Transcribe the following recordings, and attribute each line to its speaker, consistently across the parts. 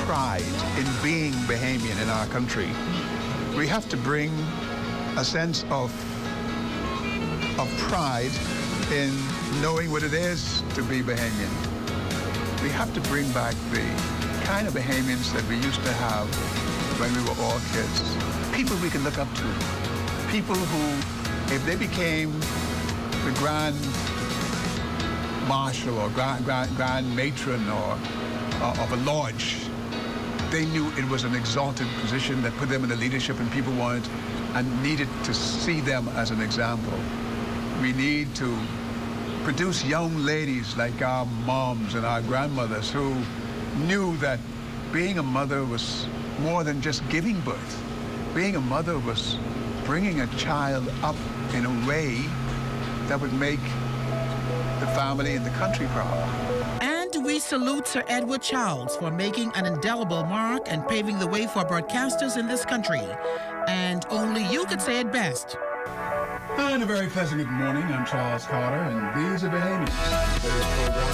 Speaker 1: pride in being Bahamian in our country. We have to bring a sense of pride in knowing what it is to be Bahamian. We have to bring back the kind of Bahamians that we used to have when we were all kids. People we can look up to. People who, if they became the grand marshal or grand matron or of a lodge, they knew it was an exalted position that put them in the leadership, and people wanted and needed to see them as an example. We need to produce young ladies like our moms and our grandmothers who knew that being a mother was more than just giving birth. Being a mother was bringing a child up in a way that would make the family and the country proud.
Speaker 2: And we salute Sir Edward Childs for making an indelible mark and paving the way for broadcasters in this country. And only you could say it best.
Speaker 1: And a very pleasant good morning. I'm Charles Carter, and these are Bahamians. Today's program.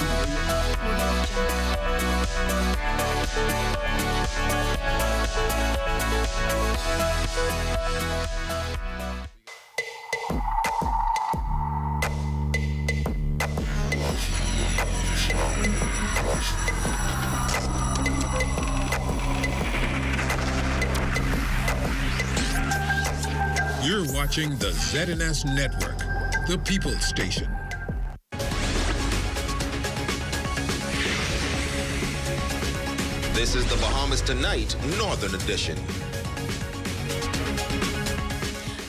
Speaker 3: You're watching the ZNS Network, the People's Station.
Speaker 4: This is the Bahamas Tonight, Northern Edition.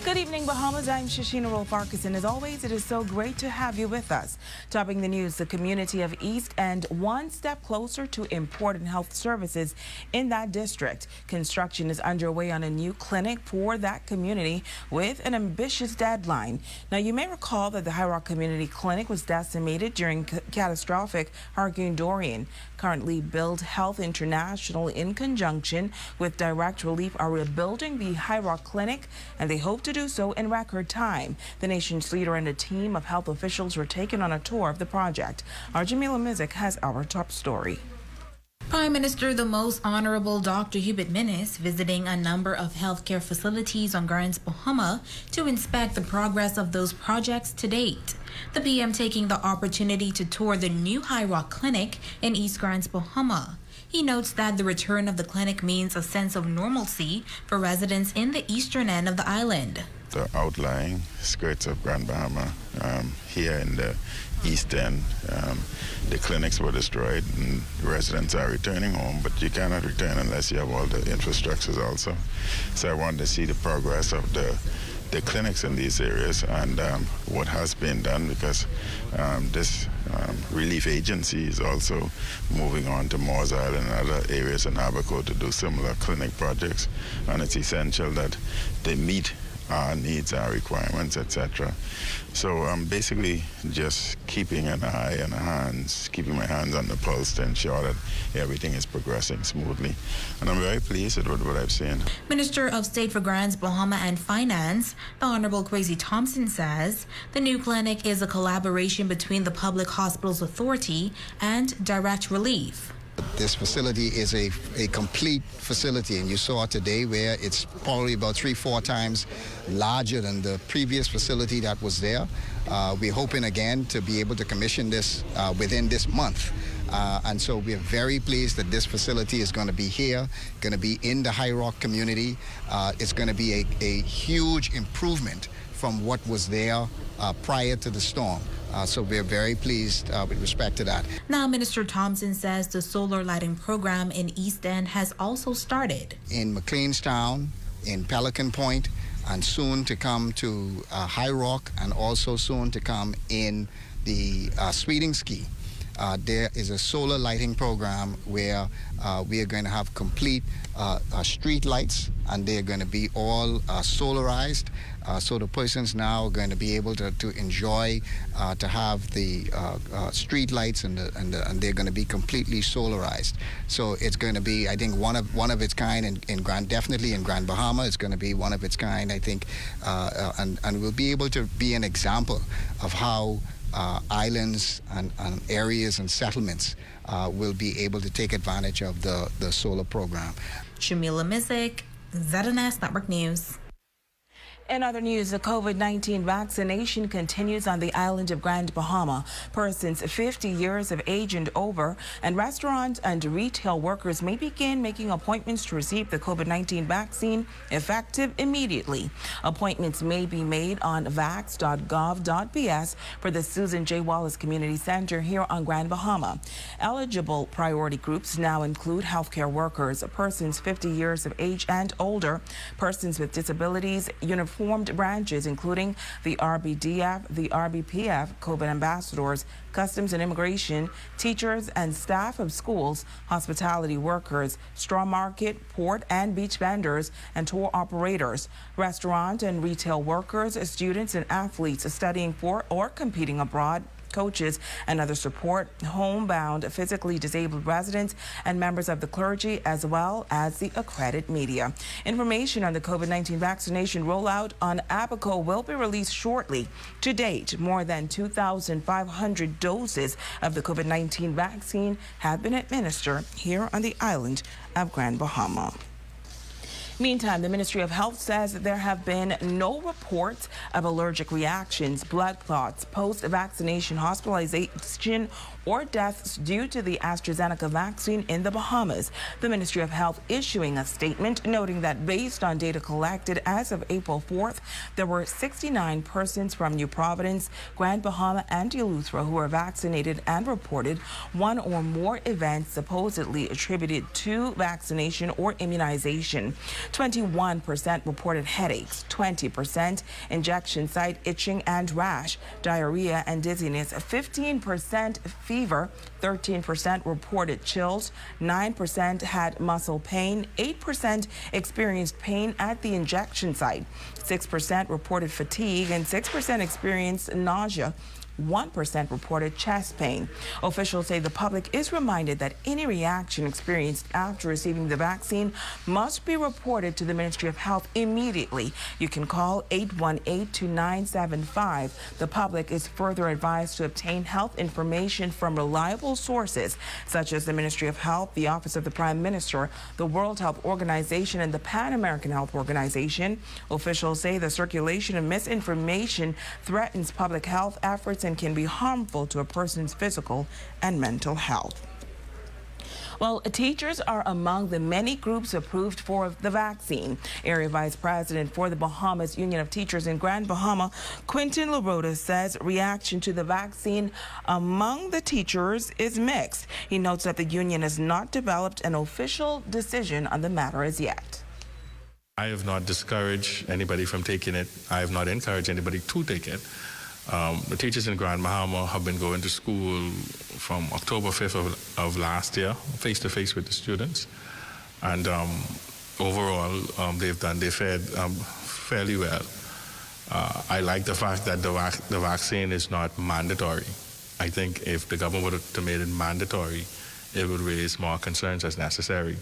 Speaker 5: Good evening, Bahamas. I'm Shashina Roll-Farkas, and as always, it is so great to have you with us. Topping the news, the community of East End one step closer to important health services in that district. Construction is underway on a new clinic for that community with an ambitious deadline. Now, you may recall that the High Rock Community Clinic was decimated during catastrophic Hurricane Dorian. Currently, Build Health International, in conjunction with Direct Relief, are rebuilding the High Rock Clinic, and they hope to do so in record time. The nation's leader and a team of health officials were taken on a tour of the project. Our Jamila Mizik has our top story.
Speaker 6: Prime Minister the Most Honorable Dr. Hubert Minnis visiting a number of healthcare facilities on Grands Bahama to inspect the progress of those projects to date. The PM taking the opportunity to tour the new High Rock Clinic in East Grands Bahama. He notes that the return of the clinic means a sense of normalcy for residents in the eastern end of the island.
Speaker 7: The outlying skirts of Grand Bahama, here in the east end, the clinics were destroyed and residents are returning home, but you cannot return unless you have all the infrastructures also. So I wanted to see the progress of the clinics in these areas and what has been done, because this relief agency is also moving on to Moores Island and other areas in Abaco to do similar clinic projects, and it's essential that they meet our needs, our requirements, etc. So I'm basically just keeping an eye and keeping my hands on the pulse to ensure that everything is progressing smoothly. And I'm very pleased with what I've seen.
Speaker 6: Minister of State for Grands Bahama and Finance, the Honorable Kwesi Thompson, says the new clinic is a collaboration between the Public Hospitals Authority and Direct Relief.
Speaker 8: This facility is a complete facility, and you saw today where it's probably about 3-4 times larger than the previous facility that was there. We're hoping again to be able to commission this within this month. And so we're very pleased that this facility is going to be here, going to be in the High Rock community. It's going to be a huge improvement from what was there prior to the storm. So we're very pleased with respect to that.
Speaker 6: Now, Minister Thompson says the solar lighting program in East End has also started.
Speaker 8: In McLeanstown, in Pelican Point, and soon to come to High Rock, and also soon to come in the Sweeting Ski. There is a solar lighting program where we are going to have complete street lights, and they're going to be all solarized. So the persons now are going to be able to enjoy to have the street lights, and they're going to be completely solarized. So it's going to be, I think, one of its kind definitely in Grand Bahama. It's going to be one of its kind, I think, and we'll be able to be an example of how islands and areas and settlements will be able to take advantage of the solar program.
Speaker 6: Shamila Mizik, ZNS Network News.
Speaker 5: In other news, the COVID-19 vaccination continues on the island of Grand Bahama. Persons 50 years of age and over and restaurant and retail workers may begin making appointments to receive the COVID-19 vaccine effective immediately. Appointments may be made on vax.gov.bs for the Susan J. Wallace Community Center here on Grand Bahama. Eligible priority groups now include healthcare workers, persons 50 years of age and older, persons with disabilities, uniformed branches including the RBDF, the RBPF, COVID ambassadors, customs and immigration, teachers and staff of schools, hospitality workers, straw market, port and beach vendors, and tour operators, restaurant and retail workers, students and athletes studying for or competing abroad, coaches and other support, homebound physically disabled residents, and members of the clergy, as well as the accredited media. Information on the COVID-19 vaccination rollout on Abaco will be released shortly. To date, more than 2,500 doses of the COVID-19 vaccine have been administered here on the island of Grand Bahama. Meantime, the Ministry of Health says that there have been no reports of allergic reactions, blood clots, post-vaccination hospitalization, or deaths due to the AstraZeneca vaccine in the Bahamas. The Ministry of Health issuing a statement noting that based on data collected as of April 4th, there were 69 persons from New Providence, Grand Bahama, and Eleuthera who were vaccinated and reported one or more events supposedly attributed to vaccination or immunization. 21% reported headaches, 20% injection site itching and rash, diarrhea and dizziness, 15% fever, 13% reported chills, 9% had muscle pain, 8% experienced pain at the injection site, 6% reported fatigue, and 6% experienced nausea. 1% reported chest pain. Officials say the public is reminded that any reaction experienced after receiving the vaccine must be reported to the Ministry of Health immediately. You can call 818-2975. The public is further advised to obtain health information from reliable sources such as the Ministry of Health, the Office of the Prime Minister, the World Health Organization, and the Pan American Health Organization. Officials say the circulation of misinformation threatens public health efforts and can be harmful to a person's physical and mental health. Well, teachers are among the many groups approved for the vaccine. Area Vice President for the Bahamas Union of Teachers in Grand Bahama, Quentin LaRota, says reaction to the vaccine among the teachers is mixed. He notes that the union has not developed an official decision on the matter as yet.
Speaker 9: I have not discouraged anybody from taking it. I have not encouraged anybody to take it. The teachers in Grand Bahama have been going to school from October 5th of last year, face-to-face with the students. And overall, they fared fairly well. I like the fact that the vaccine is not mandatory. I think if the government were to make it mandatory, it would raise more concerns as necessary.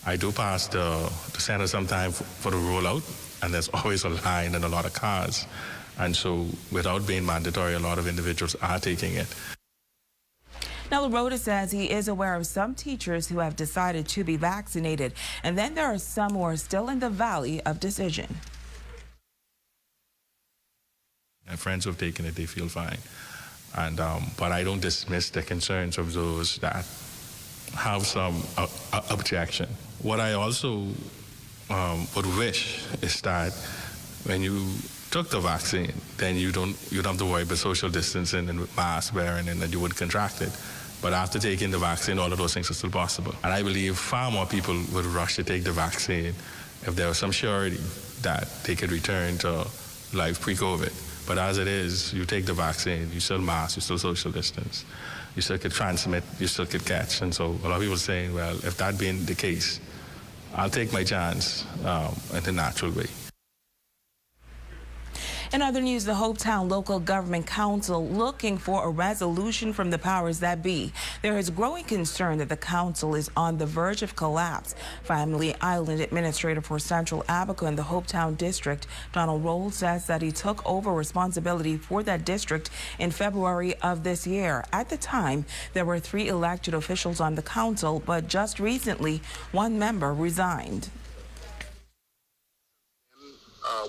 Speaker 9: I do pass the center sometime for the rollout, and there's always a line and a lot of cars. And so without being mandatory, a lot of individuals are taking it.
Speaker 5: Now, LaRota says he is aware of some teachers who have decided to be vaccinated, and then there are some who are still in the valley of decision.
Speaker 9: My friends who have taken it, they feel fine. And but I don't dismiss the concerns of those that have some objection. What I also would wish is that when you took the vaccine, then you don't have to worry about social distancing and mask wearing and that you would contract it. But after taking the vaccine, all of those things are still possible. And I believe far more people would rush to take the vaccine if there was some surety that they could return to life pre-COVID. But as it is, you take the vaccine, you still mask, you still social distance, you still could transmit, you still could catch. And so a lot of people are saying, well, if that being the case, I'll take my chance in the natural way.
Speaker 5: In other news, the Hopetown Local Government Council looking for a resolution from the powers that be. There is growing concern that the council is on the verge of collapse. Family Island Administrator for Central Abaco in the Hopetown District, Donald Roll, says that he took over responsibility for that district in February of this year. At the time, there were 3 elected officials on the council, but just recently, 1 member resigned.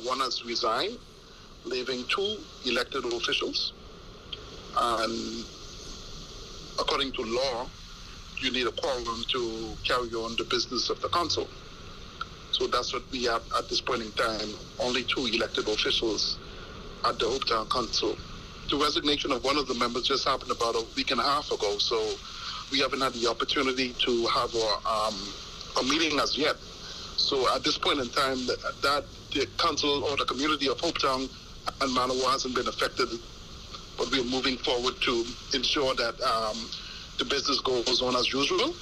Speaker 10: One has resigned, leaving 2 elected officials. And according to law, you need a quorum to carry on the business of the council. So that's what we have at this point in time, only 2 elected officials at the Hopetown Council. The resignation of one of the members just happened about a week and a half ago, so we haven't had the opportunity to have a meeting as yet. So at this point in time, that the council or the community of Hopetown and Manawa hasn't been affected, but we're moving forward to ensure that the business goes on as usual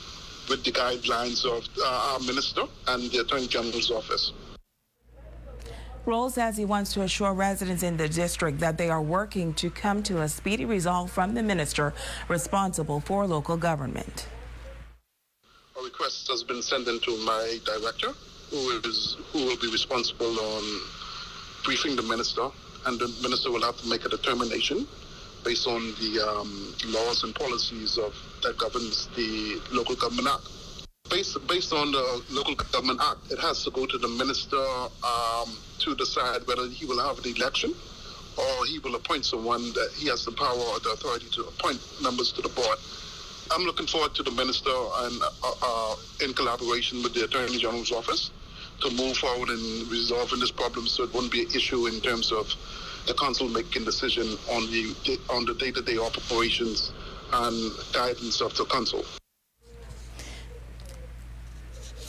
Speaker 10: with the guidelines of our minister and the Attorney General's office.
Speaker 5: Roll says he wants to assure residents in the district that they are working to come to a speedy resolve from the minister responsible for local government.
Speaker 10: A request has been sent in to my director, who will be responsible on briefing the minister, and the minister will have to make a determination based on the laws and policies that governs the Local Government Act. Based on the Local Government Act, it has to go to the minister to decide whether he will have an election or he will appoint someone that he has the power or the authority to appoint members to the board. I'm looking forward to the minister and in collaboration with the Attorney General's office to move forward in resolving this problem, so it won't be an issue in terms of the council making decision on the day-to-day operations and guidance of the council.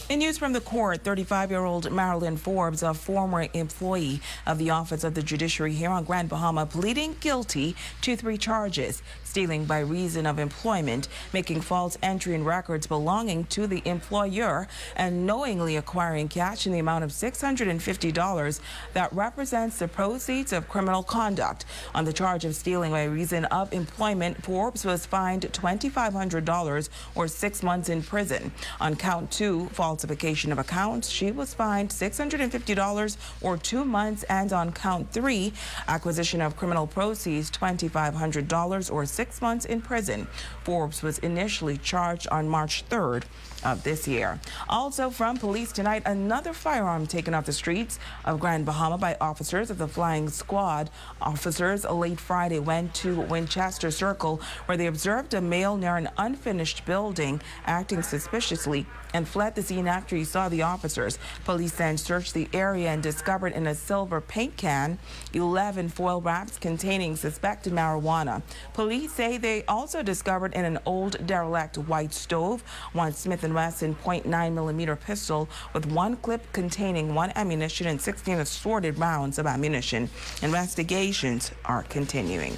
Speaker 5: In news from the court, 35-year-old Marilyn Forbes, a former employee of the Office of the Judiciary here on Grand Bahama, pleading guilty to 3 charges: stealing by reason of employment, making false entry in records belonging to the employer, and knowingly acquiring cash in the amount of $650 that represents the proceeds of criminal conduct. On the charge of stealing by reason of employment, Forbes was fined $2,500 or 6 months in prison. On count 2, falsification of accounts, she was fined $650 or 2 months, and on count 3, acquisition of criminal proceeds, $2,500 or 6 months in prison. Forbes was initially charged on March 3rd of this year. Also from police tonight, another firearm taken off the streets of Grand Bahama by officers of the Flying Squad. Officers late Friday went to Winchester Circle, where they observed a male near an unfinished building acting suspiciously and fled the scene after he saw the officers. Police then searched the area and discovered in a silver paint can 11 foil wraps containing suspected marijuana. Police say they also discovered in an old derelict white stove 1 Smith & Wesson .9mm pistol with 1 clip containing 1 ammunition and 16 assorted rounds of ammunition. Investigations are continuing.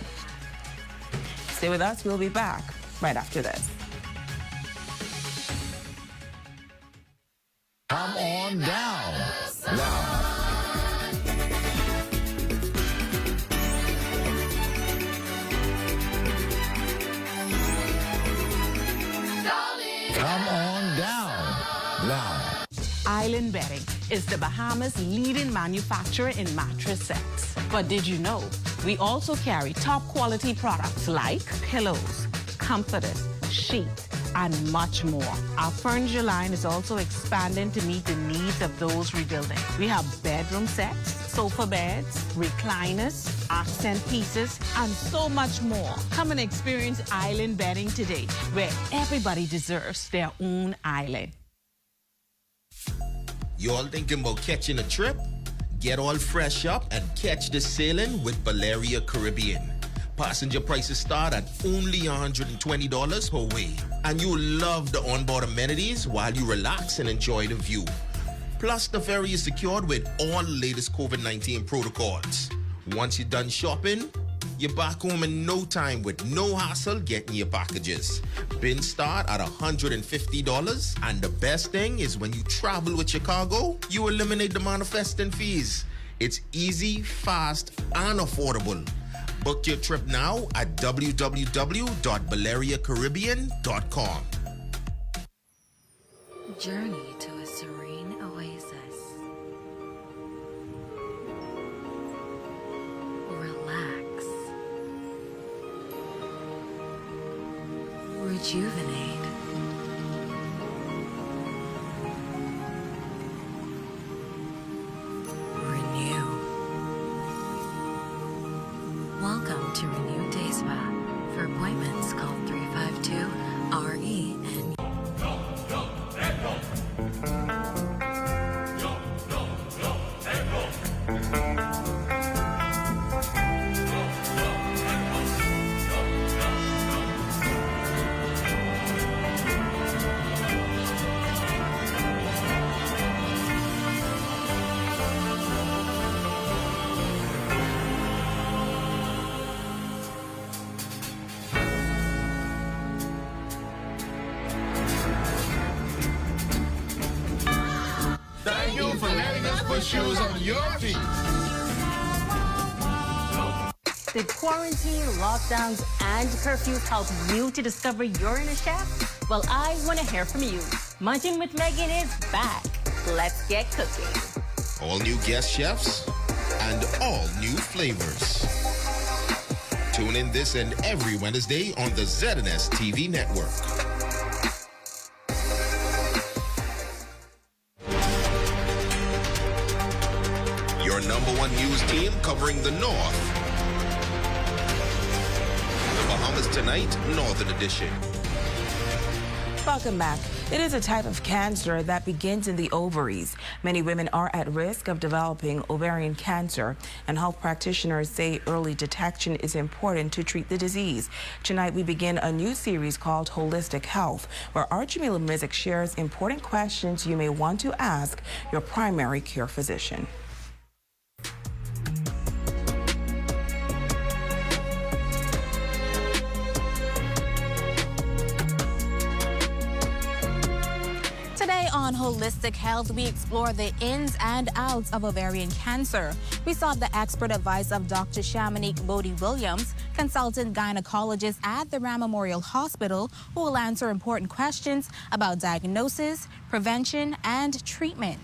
Speaker 5: Stay with us. We'll be back right after this.
Speaker 11: Come on down now. Come on down now.
Speaker 12: Island Bedding is the Bahamas' leading manufacturer in mattress sets. But did you know we also carry top quality products like pillows, comforters, sheets, and much more. Our furniture line is also expanding to meet the needs of those rebuilding. We have bedroom sets, sofa beds, recliners, accent pieces, and so much more. Come and experience Island Bedding today, where everybody deserves their own island.
Speaker 4: You all thinking about catching a trip? Get all fresh up and catch the sailing with Valeria Caribbean. Passenger prices start at only $120 per way. And you'll love the onboard amenities while you relax and enjoy the view. Plus, the ferry is secured with all the latest COVID-19 protocols. Once you're done shopping, you're back home in no time with no hassle getting your packages. Bins start at $150, and the best thing is when you travel with your cargo, you eliminate the manifesting fees. It's easy, fast, and affordable. Book your trip now at www.valeriacaribbean.com.
Speaker 13: Journey to a serene oasis. Relax. Rejuvenate. Renew. Welcome to Renew Day Spa. For appointments, call 352-RE-N.
Speaker 11: Thank you for letting us put shoes on your feet.
Speaker 14: Did quarantine, lockdowns, and curfews help you to discover your inner chef? Well, I want to hear from you. Munching with Megan is back. Let's get cooking.
Speaker 4: All new guest chefs and all new flavors. Tune in this and every Wednesday on the ZNS TV network. Your #1 news team covering the North. The Bahamas Tonight, Northern Edition.
Speaker 5: Welcome back. It is a type of cancer that begins in the ovaries. Many women are at risk of developing ovarian cancer, and health practitioners say early detection is important to treat the disease. Tonight, we begin a new series called Holistic Health, where our Jamila Mizik shares important questions you may want to ask your primary care physician.
Speaker 6: Today on Holistic Health, we explore the ins and outs of ovarian cancer. We sought the expert advice of Dr. Shamanique Bodie-Williams, consultant gynecologist at the Ram Memorial Hospital, who will answer important questions about diagnosis, prevention, and treatment.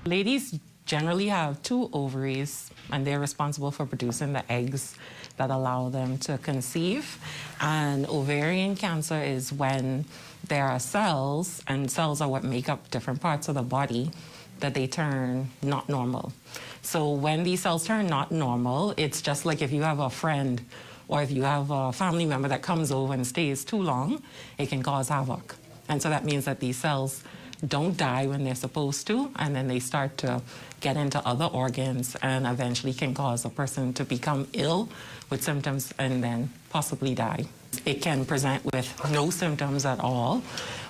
Speaker 15: Ladies generally have 2 ovaries, and they're responsible for producing the eggs that allow them to conceive. And ovarian cancer is when there are cells, and cells are what make up different parts of the body, that they turn not normal. So when these cells turn not normal, it's just like if you have a friend or if you have a family member that comes over and stays too long, it can cause havoc. And so that means that these cells don't die when they're supposed to, and then they start to get into other organs and eventually can cause a person to become ill with symptoms and then possibly die. It can present with no symptoms at all,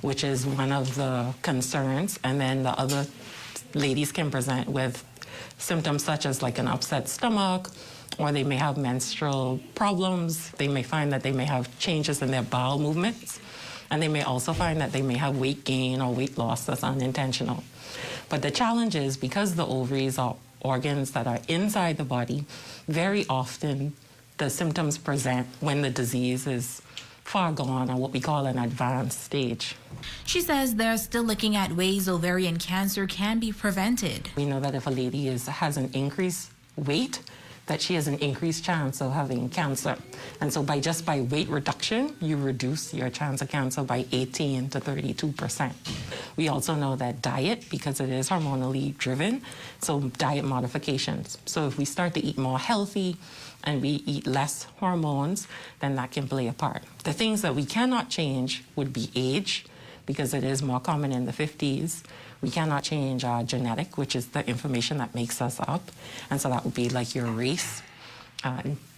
Speaker 15: which is one of the concerns, and then the other ladies can present with symptoms such as like an upset stomach, or they may have menstrual problems. They may find that they may have changes in their bowel movements, and they may also find that they may have weight gain or weight loss that's unintentional. But the challenge is, because the ovaries are organs that are inside the body, very often the symptoms present when the disease is far gone, or what we call an advanced stage.
Speaker 6: She says they're still looking at ways ovarian cancer can be prevented.
Speaker 15: We know that if a lady has an increased weight, that she has an increased chance of having cancer. And so by weight reduction, you reduce your chance of cancer by 18 to 32%. We also know that diet, because it is hormonally driven, so diet modifications. So if we start to eat more healthy and we eat less hormones, then that can play a part. The things that we cannot change would be age, because it is more common in the 50s. We cannot change our genetic, which is the information that makes us up. And so that would be like your race.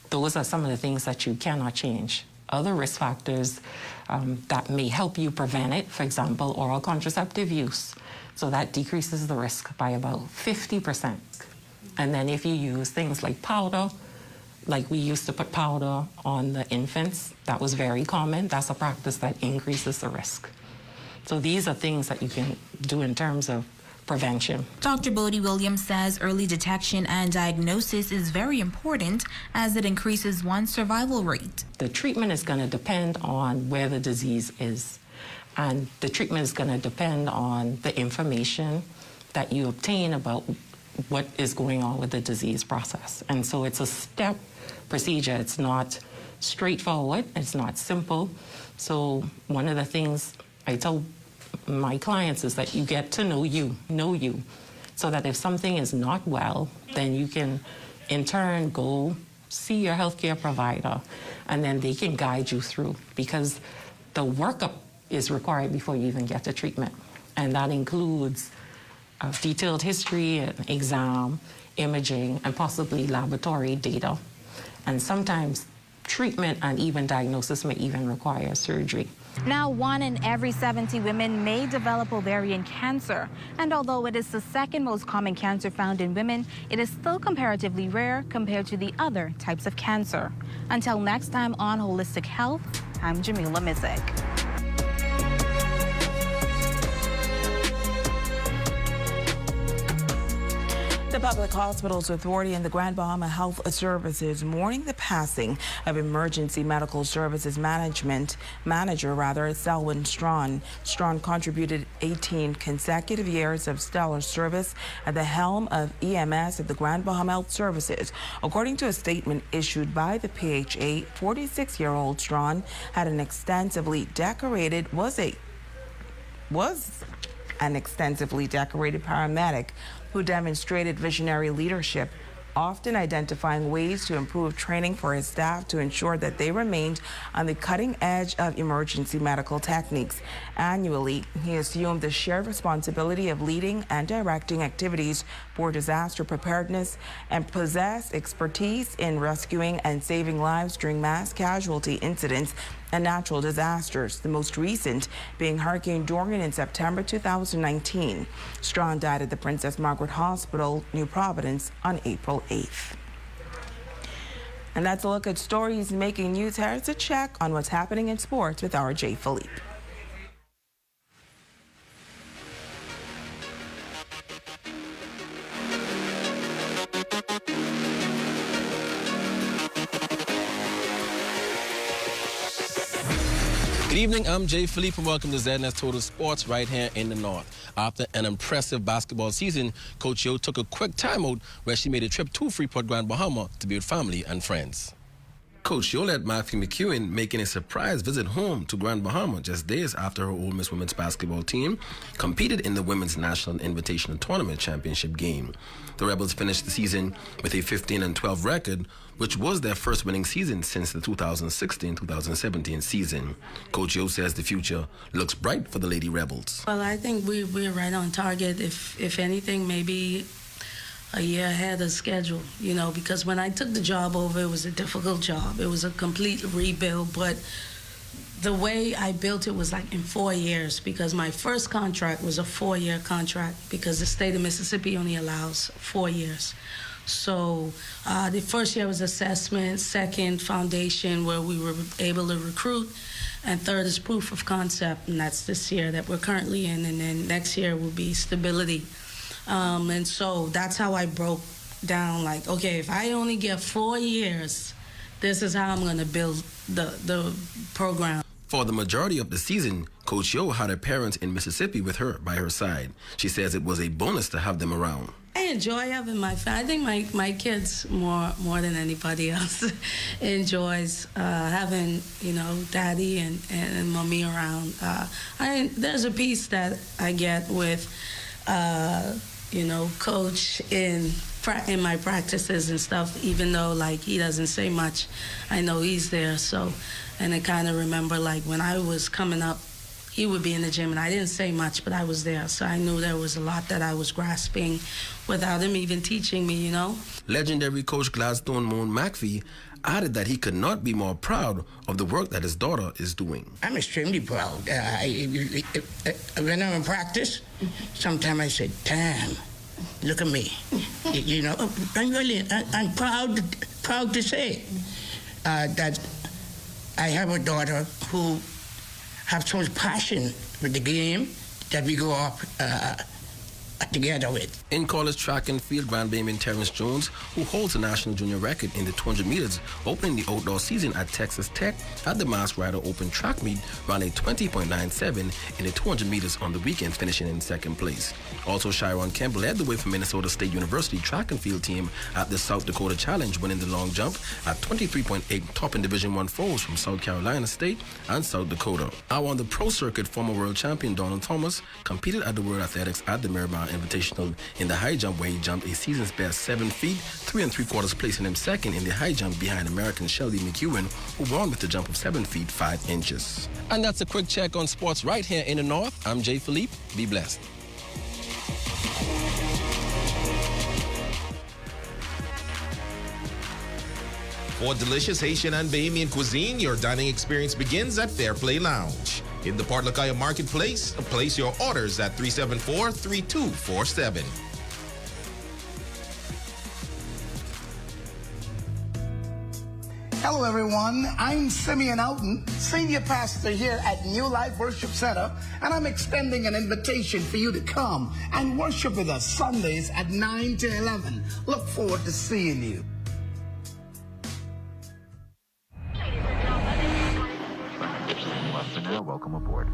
Speaker 15: Those are some of the things that you cannot change. Other risk factors that may help you prevent it, for example, oral contraceptive use. So that decreases the risk by about 50%. And then if you use things like powder, like we used to put powder on the infants, that was very common. That's a practice that increases the risk. So these are things that you can do in terms of prevention.
Speaker 6: Dr. Bodie Williams says early detection and diagnosis is very important as it increases one's survival rate.
Speaker 15: The treatment is going to depend on where the disease is, and the treatment is going to depend on the information that you obtain about what is going on with the disease process. And so it's a step procedure. It's not straightforward. It's not simple. So one of the things I tell my clients is that you get to know you, so that if something is not well, then you can in turn go see your healthcare provider, and then they can guide you through, because the workup is required before you even get to treatment. And that includes detailed history, an exam, imaging, and possibly laboratory data. And sometimes treatment and even diagnosis may even require surgery.
Speaker 6: Now, 1 in every 70 women may develop ovarian cancer. And although it is the second most common cancer found in women, it is still comparatively rare compared to the other types of cancer. Until next time on Holistic Health, I'm Jamila Mizik.
Speaker 5: The Public Hospitals Authority and the Grand Bahama Health Services mourning the passing of Emergency Medical Services Manager Selwyn Strong. Strong contributed 18 consecutive years of stellar service at the helm of EMS at the Grand Bahama Health Services. According to a statement issued by the PHA, 46-year-old Strong had an extensively decorated paramedic who demonstrated visionary leadership, often identifying ways to improve training for his staff to ensure that they remained on the cutting edge of emergency medical techniques. Annually, he assumed the shared responsibility of leading and directing activities for disaster preparedness and possessed expertise in rescuing and saving lives during mass casualty incidents and natural disasters, the most recent being Hurricane Dorian in September 2019. Strong died at the Princess Margaret Hospital, New Providence, on April 8th. And that's a look at stories making news. Here's a check on what's happening in sports with our Jay Philippe.
Speaker 16: Good evening, I'm Jay Philippe and welcome to ZNS Total Sports right here in the North. After an impressive basketball season, Coach Yo took a quick timeout where she made a trip to Freeport, Grand Bahama to be with family and friends. Coach Yo let Matthew McEwen making a surprise visit home to Grand Bahama just days after her Ole Miss women's basketball team competed in the Women's National Invitational Tournament Championship game. The Rebels finished the season with a 15-12 record, which was their first winning season since the 2016-2017 season. Coach Yo says the future looks bright for the Lady Rebels.
Speaker 17: Well, I think we're right on target. If anything, maybe a year ahead of schedule, because when I took the job over, it was a difficult job. It was a complete rebuild, but the way I built it was like in 4 years, because my first contract was a 4-year contract because the state of Mississippi only allows 4 years. So the first year was assessment, second foundation where we were able to recruit, and third is proof of concept, and that's this year that we're currently in, and then next year will be stability. And so that's how I broke down, like, okay, if I only get 4 years, this is how I'm going to build the program.
Speaker 16: For the majority of the season, Coach Yo had her parents in Mississippi with her by her side. She says it was a bonus to have them around.
Speaker 17: I enjoy having my family. I think my kids more than anybody else enjoys having daddy and mommy around. There's a piece that I get with coach in my practices and stuff, even though like he doesn't say much, I know he's there. So, and I kind of remember like when I was coming up, he would be in the gym and I didn't say much, but I was there. So I knew there was a lot that I was grasping without him even teaching me,
Speaker 16: Legendary coach Gladstone Moan McPhee added that he could not be more proud of the work that his daughter is doing.
Speaker 18: I'm extremely proud. When I'm in practice, sometimes I say, damn, look at me. I'm proud to say that I have a daughter who has so much passion for the game that we go up together with.
Speaker 16: In college track and field, Grand Bayman Terrence Jones, who holds the national junior record in the 200 meters, opening the outdoor season at Texas Tech at the Masked Rider Open track meet, ran a 20.97 in the 200 meters on the weekend, finishing in second place. Also, Chiron Kemp led the way for Minnesota State University track and field team at the South Dakota Challenge, winning the long jump at 23.8, topping Division I foes from South Carolina State and South Dakota. Now on the pro circuit, former world champion Donald Thomas competed at the World Athletics at the Miramar Invitational in the high jump, where he jumped a season's best 7 feet 3 3/4, placing him second in the high jump behind American Shelby McEwen, who won with the jump of 7 feet 5 inches. And that's a quick check on sports right here in the North. I'm Jay Philippe. Be blessed.
Speaker 4: For delicious Haitian and Bahamian cuisine, your dining experience begins at Fair Play Lounge. In the Port Lacaya Marketplace, place your orders at 374-3247.
Speaker 19: Hello, everyone. I'm Simeon Oughton, Senior Pastor here at New Life Worship Center, and I'm extending an invitation for you to come and worship with us Sundays at 9 to 11. Look forward to seeing you.
Speaker 20: Welcome aboard.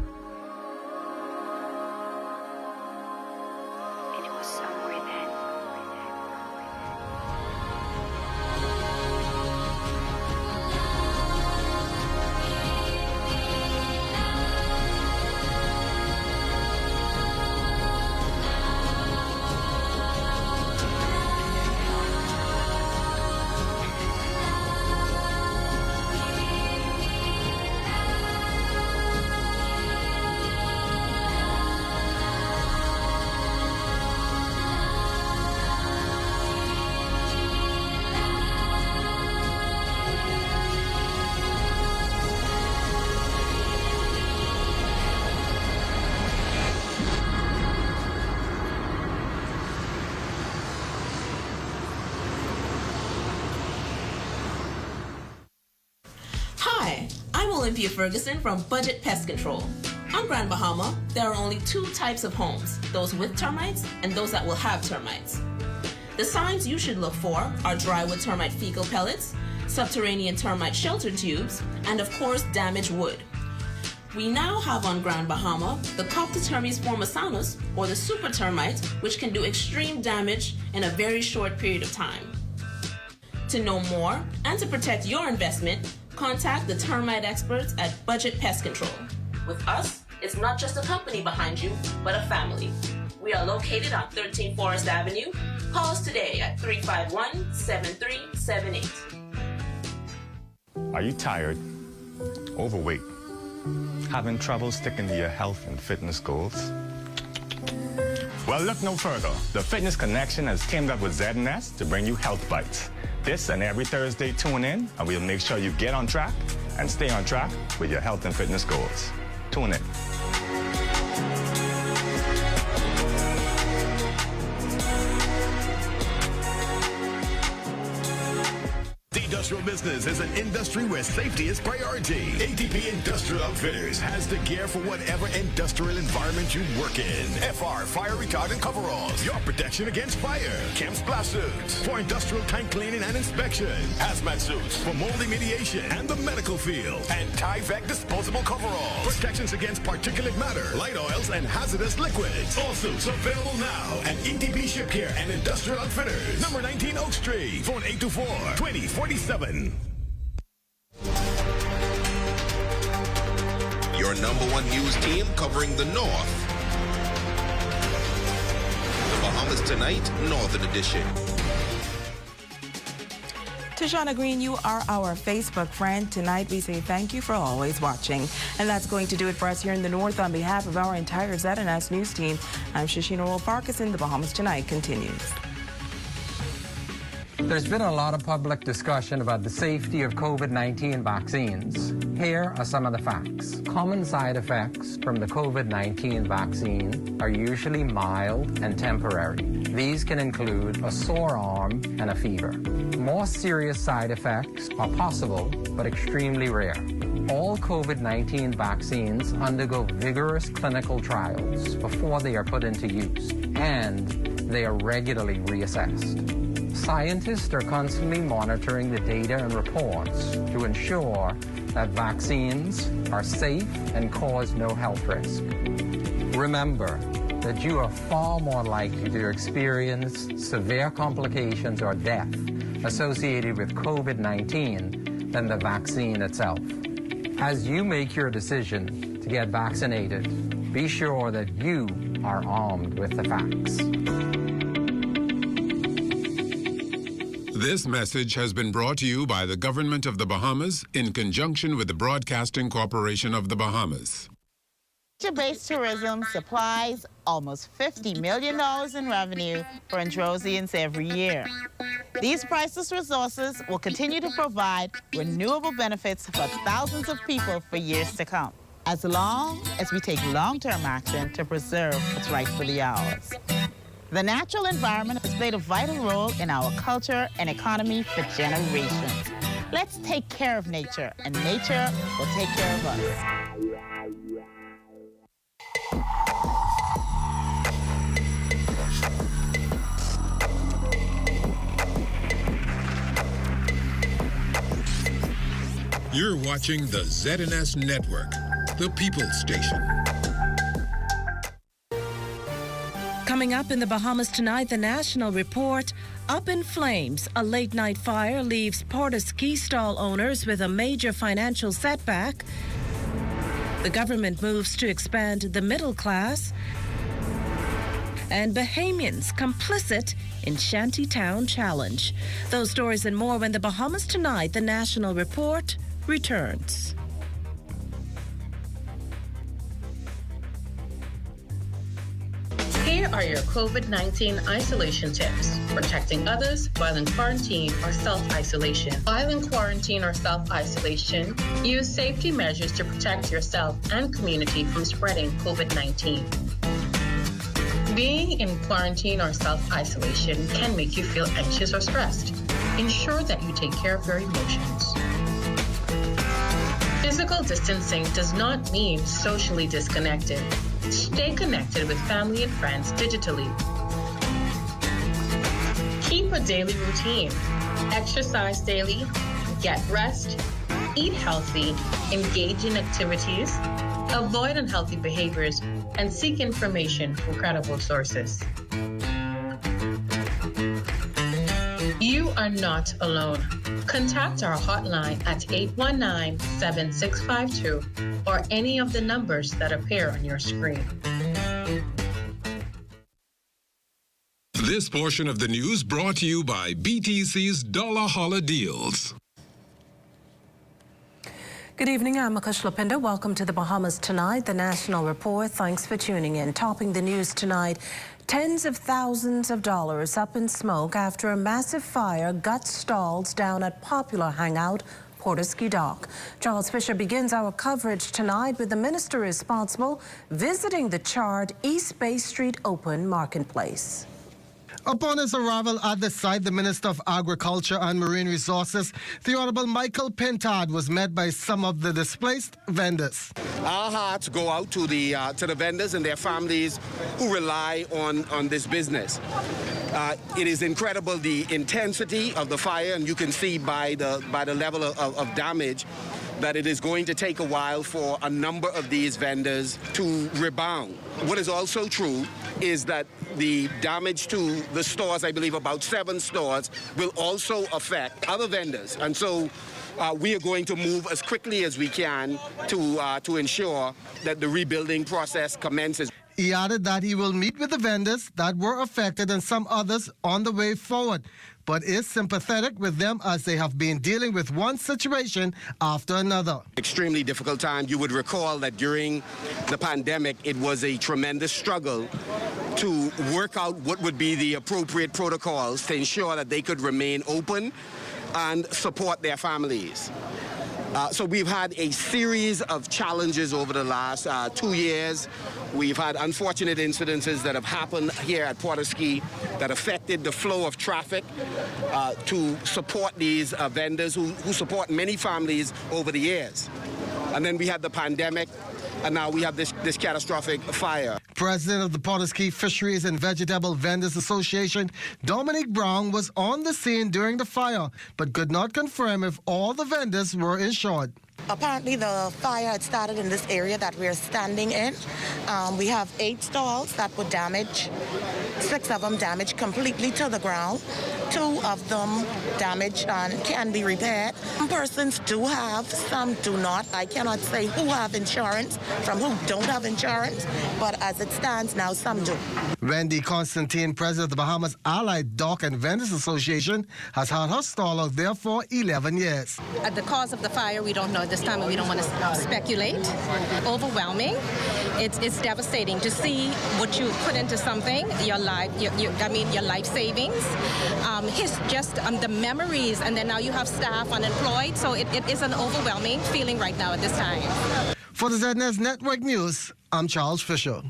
Speaker 21: Olympia Ferguson from Budget Pest Control. On Grand Bahama, there are only 2 types of homes, those with termites and those that will have termites. The signs you should look for are drywood termite fecal pellets, subterranean termite shelter tubes, and of course damaged wood. We now have on Grand Bahama the Coptotermes formosanus, or the super termite, which can do extreme damage in a very short period of time. To know more and to protect your investment, contact the termite experts at Budget Pest Control. With us, it's not just a company behind you, but a family. We are located on 13 Forest Avenue. Call us today at 351-7378.
Speaker 22: Are you tired, overweight, having trouble sticking to your health and fitness goals? Well, look no further. The Fitness Connection has teamed up with ZNS to bring you Health Bites. This and every Thursday, tune in, and we'll make sure you get on track and stay on track with your health and fitness goals. Tune in.
Speaker 23: The industrial business is an industry where safety is priority. ATP Industrial Outfitters has the gear for whatever industrial environment you work in. FR fire retardant coveralls, your protection against fire. Chem splash suits for industrial tank cleaning and inspection. Hazmat suits for mold remediation and the medical field. And Tyvek disposable coveralls, protections against particulate matter, light oils, and hazardous liquids. All suits available now at ETP Ship Care and Industrial Outfitters. Number 19 Oak Street. Phone 824-2047.
Speaker 4: Your #1 news team covering the North. The Bahamas Tonight, Northern Edition.
Speaker 5: Tashana Green, you are our Facebook friend. Tonight, we say thank you for always watching. And that's going to do it for us here in the North. On behalf of our entire ZNS News team, I'm Shashina Roll-Farquharson. The Bahamas Tonight continues.
Speaker 24: There's been a lot of public discussion about the safety of COVID-19 vaccines. Here are some of the facts. Common side effects from the COVID-19 vaccine are usually mild and temporary. These can include a sore arm and a fever. More serious side effects are possible, but extremely rare. All COVID-19 vaccines undergo vigorous clinical trials before they are put into use, and they are regularly reassessed. Scientists are constantly monitoring the data and reports to ensure that vaccines are safe and cause no health risk. Remember that you are far more likely to experience severe complications or death associated with COVID-19 than the vaccine itself. As you make your decision to get vaccinated, be sure that you are armed with the facts.
Speaker 1: This message has been brought to you by the Government of the Bahamas in conjunction with the Broadcasting Corporation of the Bahamas.
Speaker 2: Nature-based tourism supplies almost $50 million in revenue for Androsians every year. These priceless resources will continue to provide renewable benefits for thousands of people for years to come, as long as we take long-term action to preserve what's rightfully ours. The natural environment has played a vital role in our culture and economy for generations. Let's take care of nature, and nature will take care of us.
Speaker 1: You're watching the ZNS Network, the People's Station.
Speaker 3: Coming up in the Bahamas tonight, the National Report. Up in flames, a late-night fire leaves Porter ski stall owners with a major financial setback. The government moves to expand the middle class. And Bahamians complicit in Shantytown challenge. Those stories and more when the Bahamas tonight, the National Report returns.
Speaker 20: Here are your COVID-19 isolation tips. Protecting others while in quarantine or self-isolation. While in quarantine or self-isolation, use safety measures to protect yourself and community from spreading COVID-19. Being in quarantine or self-isolation can make you feel anxious or stressed. Ensure that you take care of your emotions. Physical distancing does not mean socially disconnected. Stay connected with family and friends digitally. Keep a daily routine. Exercise daily, get rest, eat healthy, engage in activities, avoid unhealthy behaviors, and seek information from credible sources. You are not alone. Contact our hotline at 819-7652 or any of the numbers that appear on your screen.
Speaker 1: This portion of the news brought to you by BTC's Dollar Holla Deals.
Speaker 3: Good evening, I'm Akush Lapinda. Welcome to the Bahamas Tonight, the National Report. Thanks for tuning in. Topping the news tonight, tens of thousands of dollars up in smoke after a massive fire guts stalls down at popular hangout Porter Dock. Charles Fisher begins our coverage tonight with the minister responsible visiting the charred East Bay Street Open Marketplace.
Speaker 25: Upon his arrival at the site, the Minister of Agriculture and Marine Resources, the Honorable Michael Pintard, was met by some of the displaced vendors.
Speaker 26: Our hearts go out to the vendors and their families who rely on this business. It is incredible the intensity of the fire, and you can see by the level of damage that it is going to take a while for a number of these vendors to rebound. What is also true is that the damage to the stores, I believe about 7 stores, will also affect other vendors. And so we are going to move as quickly as we can to ensure that the rebuilding process commences.
Speaker 25: He added that he will meet with the vendors that were affected and some others on the way forward, but is sympathetic with them as they have been dealing with one situation after another.
Speaker 26: Extremely difficult time. You would recall that during the pandemic, it was a tremendous struggle to work out what would be the appropriate protocols to ensure that they could remain open and support their families. So we've had a series of challenges over the last 2 years. We've had unfortunate incidences that have happened here at Porter that affected the flow of traffic to support these vendors who support many families over the years. And then we had the pandemic, and now we have this catastrophic fire.
Speaker 25: President of the Potter's Key Fisheries and Vegetable Vendors Association, Dominic Brown, was on the scene during the fire, but could not confirm if all the vendors were insured.
Speaker 7: Apparently the fire had started in this area that we're standing in. We have 8 stalls that were damaged, 6 of them damaged completely to the ground, 2 of them damaged and can be repaired. Some persons do have, some do not. I cannot say who have insurance from who don't have insurance, but as it stands now, some do.
Speaker 25: Wendy Constantine, president of the Bahamas Allied Dock and Vendors Association, has had her stall out there for 11 years.
Speaker 8: At the cause of the fire, we don't know at this time, and we don't want to speculate. Overwhelming. It's devastating to see what you put into something, your life, your life savings, the memories, and then now you have staff unemployed. So it is an overwhelming feeling right now at this time.
Speaker 25: For the ZNS Network News, I'm Charles Fisher.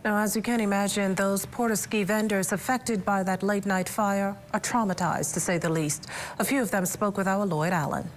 Speaker 3: Now, as you can imagine, those Port-of-Ski vendors affected by that late-night fire are traumatized, to say the least. A few of them spoke with our Lloyd Allen.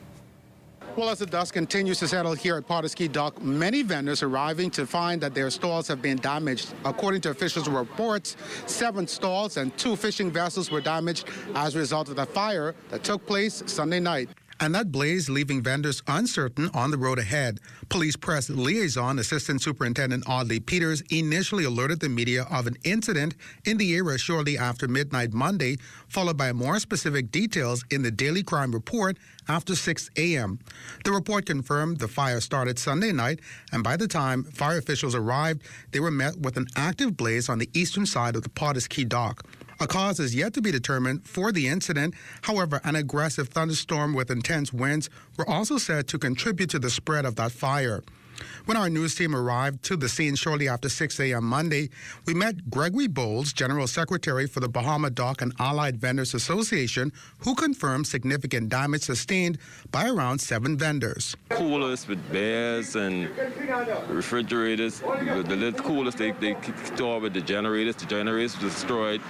Speaker 9: Well, as the dust continues to settle here at Port-of-Ski Dock, many vendors arriving to find that their stalls have been damaged. According to official reports, 7 stalls and 2 fishing vessels were damaged as a result of the fire that took place Sunday night. And that blaze leaving vendors uncertain on the road ahead. Police press liaison Assistant Superintendent Audley Peters initially alerted the media of an incident in the area shortly after midnight Monday, followed by more specific details in the daily crime report after 6 a.m. The report confirmed the fire started Sunday night, and by the time fire officials arrived, they were met with an active blaze on the eastern side of the Port-of-Ski Dock. A cause is yet to be determined for the incident. However, an aggressive thunderstorm with intense winds were also said to contribute to the spread of that fire. When our news team arrived to the scene shortly after 6 a.m. Monday, we met Gregory Bowles, General Secretary for the Bahama Dock and Allied Vendors Association, who confirmed significant damage sustained by around 7 vendors.
Speaker 10: Coolers with bears and refrigerators. The little coolers they store with the generators were destroyed.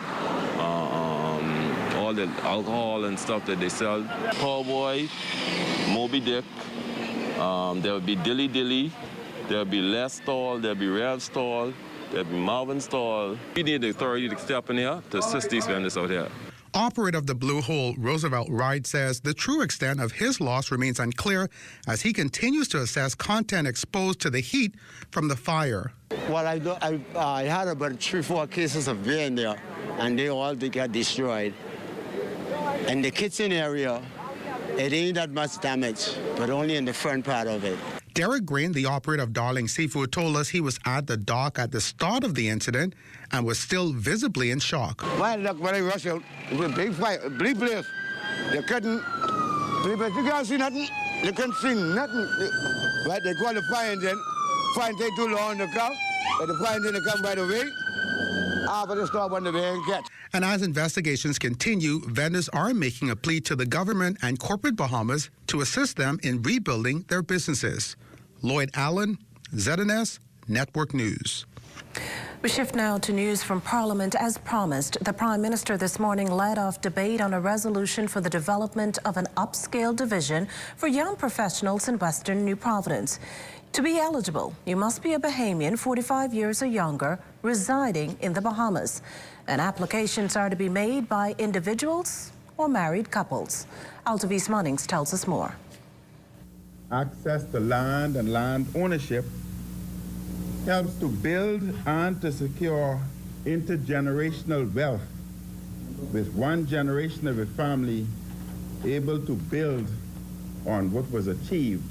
Speaker 10: All the alcohol and stuff that they sell. Cowboy, Moby Dick. There will be Dilly Dilly, there will be Les Stall, there will be Rev Stall, there will be Marvin Stall. We need the authority to step in here to assist these vendors out here.
Speaker 9: Operator of the Blue Hole, Roosevelt Wright, says the true extent of his loss remains unclear as he continues to assess content exposed to the heat from the fire.
Speaker 12: Well, I had about 3-4 cases of beer in there, and they all got destroyed. In the kitchen area, it ain't that much damage, but only in the front part of it.
Speaker 9: Derek Green, the operator of Darling Seafood, told us he was at the dock at the start of the incident and was still visibly in shock.
Speaker 12: When I rushed out, it was a big fire, a big place. You couldn't, you can't see nothing. You couldn't see nothing. Right, they call the fire engine. Fire take too long to come, but the fire engine come by the way. After the stop on the way and catch.
Speaker 9: And as investigations continue, vendors are making a plea to the government and corporate Bahamas to assist them in rebuilding their businesses. Lloyd Allen, ZNS Network News.
Speaker 3: We shift now to news from Parliament. As promised, the Prime Minister this morning led off debate on a resolution for the development of an upscale division for young professionals in Western New Providence. To be eligible, you must be a Bahamian 45 years or younger residing in the Bahamas. And applications are to be made by individuals or married couples. Altavis Munnings tells us more.
Speaker 13: Access to land and land ownership helps to build and to secure intergenerational wealth, with one generation of a family able to build on what was achieved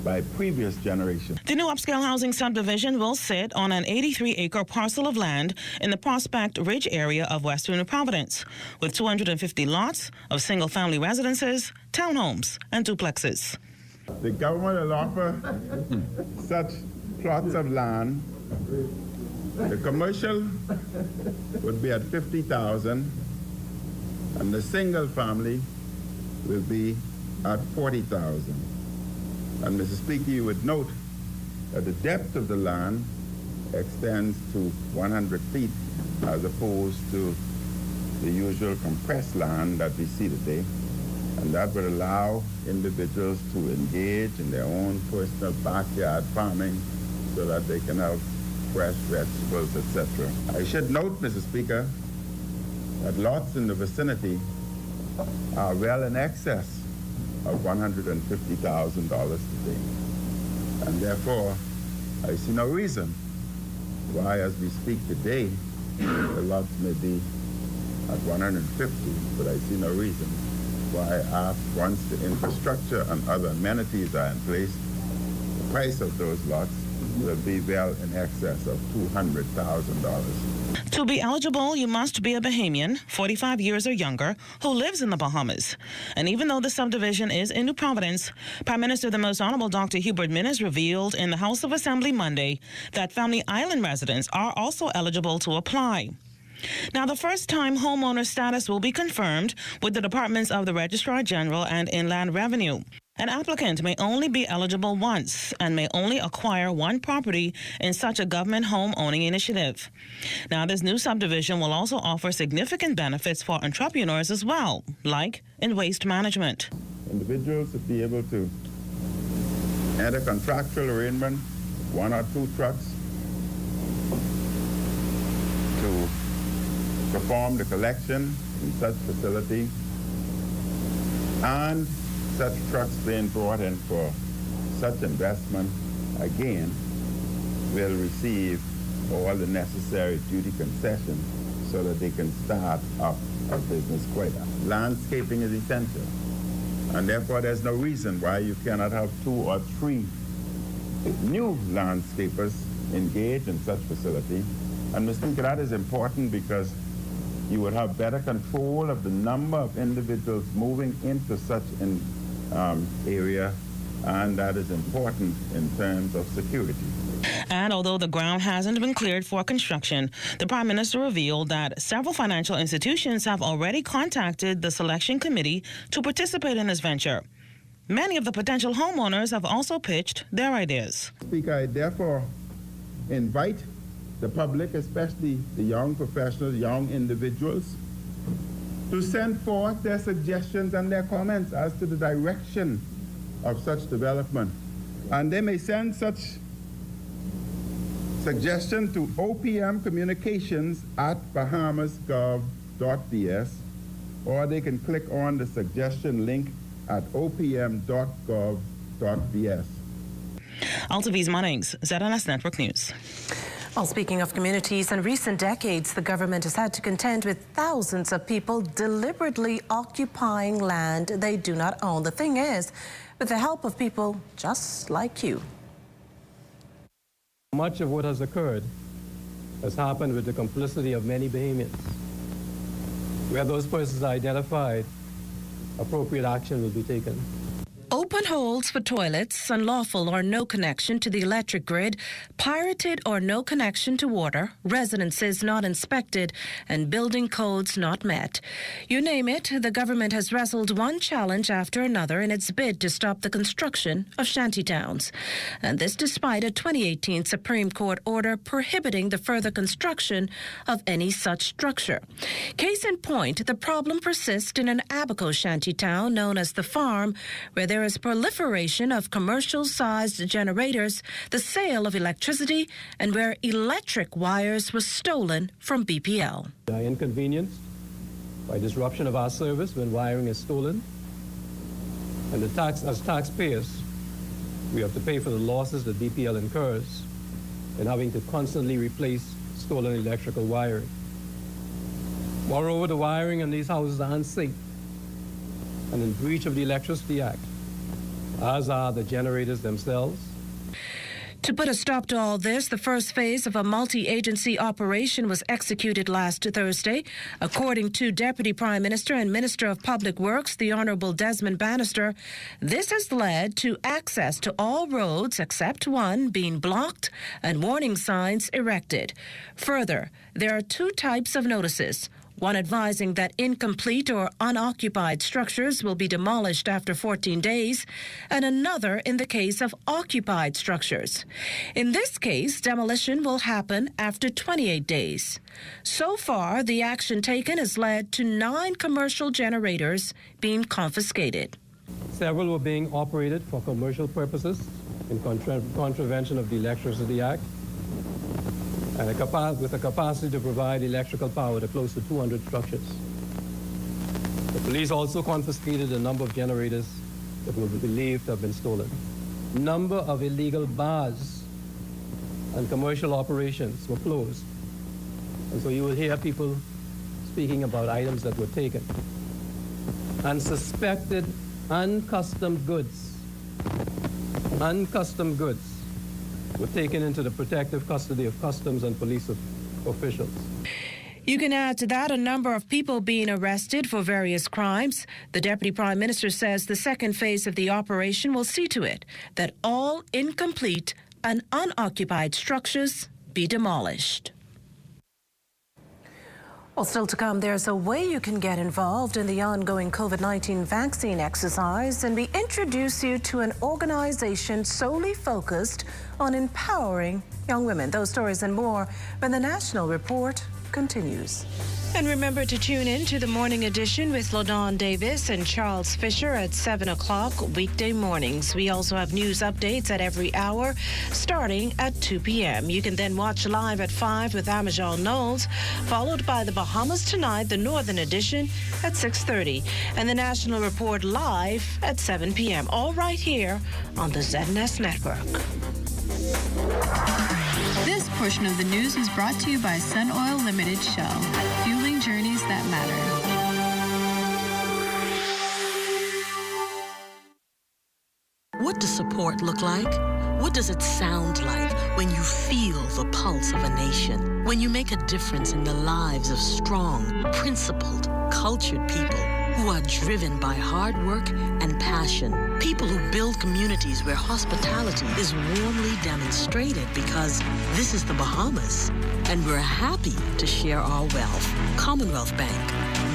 Speaker 13: by previous generations.
Speaker 27: The new upscale housing subdivision will sit on an 83-acre parcel of land in the Prospect Ridge area of Western New Providence, with 250 lots of single-family residences, townhomes, and duplexes.
Speaker 13: The government will offer such plots of land. The commercial would be at $50,000, and the single family will be at $40,000. And Mr. Speaker, you would note that the depth of the land extends to 100 feet as opposed to the usual compressed land that we see today. And that would allow individuals to engage in their own personal backyard farming so that they can have fresh vegetables, etc. I should note, Mr. Speaker, that lots in the vicinity are well in excess of $150,000 today. And therefore, I see no reason why, as we speak today, the lots may be at 150, but I see no reason why, once the infrastructure and other amenities are in place, the price of those lots will be well in excess of $200,000.
Speaker 27: To be eligible, you must be a Bahamian, 45 years or younger, who lives in the Bahamas. And even though the subdivision is in New Providence, Prime Minister the Most Honorable Dr. Hubert Minnis revealed in the House of Assembly Monday that Family Island residents are also eligible to apply. Now, the first-time homeowner status will be confirmed with the Departments of the Registrar General and Inland Revenue. An applicant may only be eligible once and may only acquire one property in such a government home owning initiative. Now, this new subdivision will also offer significant benefits for entrepreneurs as well, like in waste management.
Speaker 13: Individuals will be able to enter contractual arrangement, 1 or 2 trucks, to perform the collection in such facility, and such trucks being brought in for such investment, again, will receive all the necessary duty concessions so that they can start up a business quicker. Landscaping is essential, and therefore there's no reason why you cannot have 2 or 3 new landscapers engaged in such facility. And Mr. Speaker, that is important because you would have better control of the number of individuals moving into such an area, and that is important in terms of security.
Speaker 27: And although the ground hasn't been cleared for construction, the Prime Minister revealed that several financial institutions have already contacted the selection committee to participate in this venture. Many of the potential homeowners have also pitched their ideas.
Speaker 13: Speaker, I therefore invite the public, especially the young professionals, young individuals, to send forth their suggestions and their comments as to the direction of such development. And they may send such suggestion to opmcommunications@bahamasgov.bs, or they can click on the suggestion link at opm.gov.bs.
Speaker 27: Altaviz Munnings, ZNS Network News.
Speaker 3: Well, speaking of communities, in recent decades, the government has had to contend with thousands of people deliberately occupying land they do not own. The thing is, with the help of people just like you.
Speaker 6: Much of what has occurred has happened with the complicity of many Bahamians. Where those persons are identified, appropriate action will be taken.
Speaker 3: Open holes for toilets, unlawful or no connection to the electric grid, pirated or no connection to water, residences not inspected, and building codes not met. You name it, the government has wrestled one challenge after another in its bid to stop the construction of shantytowns. And this despite a 2018 Supreme Court order prohibiting the further construction of any such structure. Case in point, the problem persists in an Abaco shantytown known as The Farm, where there is proliferation of commercial-sized generators, the sale of electricity, and where electric wires were stolen from BPL.
Speaker 6: They are inconvenienced by disruption of our service when wiring is stolen, and as taxpayers, we have to pay for the losses that BPL incurs in having to constantly replace stolen electrical wiring. Moreover, the wiring in these houses are unsafe and in breach of the Electricity Act, as are the generators themselves.
Speaker 3: To put a stop to all this, the first phase of a multi-agency operation was executed last Thursday. According to Deputy Prime Minister and Minister of Public Works, the Honourable Desmond Bannister, this has led to access to all roads except one being blocked and warning signs erected. Further, there are 2 types of notices. one advising that incomplete or unoccupied structures will be demolished after 14 days, and another in the case of occupied structures. In this case, demolition will happen after 28 days. So far, the action taken has led to 9 commercial generators being confiscated.
Speaker 6: Several were being operated for commercial purposes in contravention of the Electricity Act, and with a capacity to provide electrical power to close to 200 structures. The police also confiscated a number of generators that were believed to have been stolen. Number of illegal bars and commercial operations were closed. And so you will hear people speaking about items that were taken. And suspected uncustomed goods were taken into the protective custody of customs and police officials.
Speaker 3: You can add to that a number of people being arrested for various crimes. The Deputy Prime Minister says the second phase of the operation will see to it that all incomplete and unoccupied structures be demolished. Well, still to come, there's a way you can get involved in the ongoing COVID-19 vaccine exercise, and we introduce you to an organization solely focused on empowering young women. Those stories and more when the National Report continues. And remember to tune in to the morning edition with LaDawn Davis and Charles Fisher at 7 o'clock weekday mornings. We also have news updates at every hour, starting at 2 p.m. You can then watch live at 5 with Amajal Knowles, followed by the Bahamas Tonight, the Northern edition, at 6:30, and the National Report live at 7 p.m., all right here on the ZNS Network.
Speaker 11: This portion of the news was brought to you by Sun Oil Limited Shell, fueling journeys that matter.
Speaker 14: What does support look like? What does it sound like when you feel the pulse of a nation? When you make a difference in the lives of strong, principled, cultured people who are driven by hard work and passion. People who build communities where hospitality is warmly demonstrated, because this is the Bahamas, and we're happy to share our wealth. Commonwealth Bank,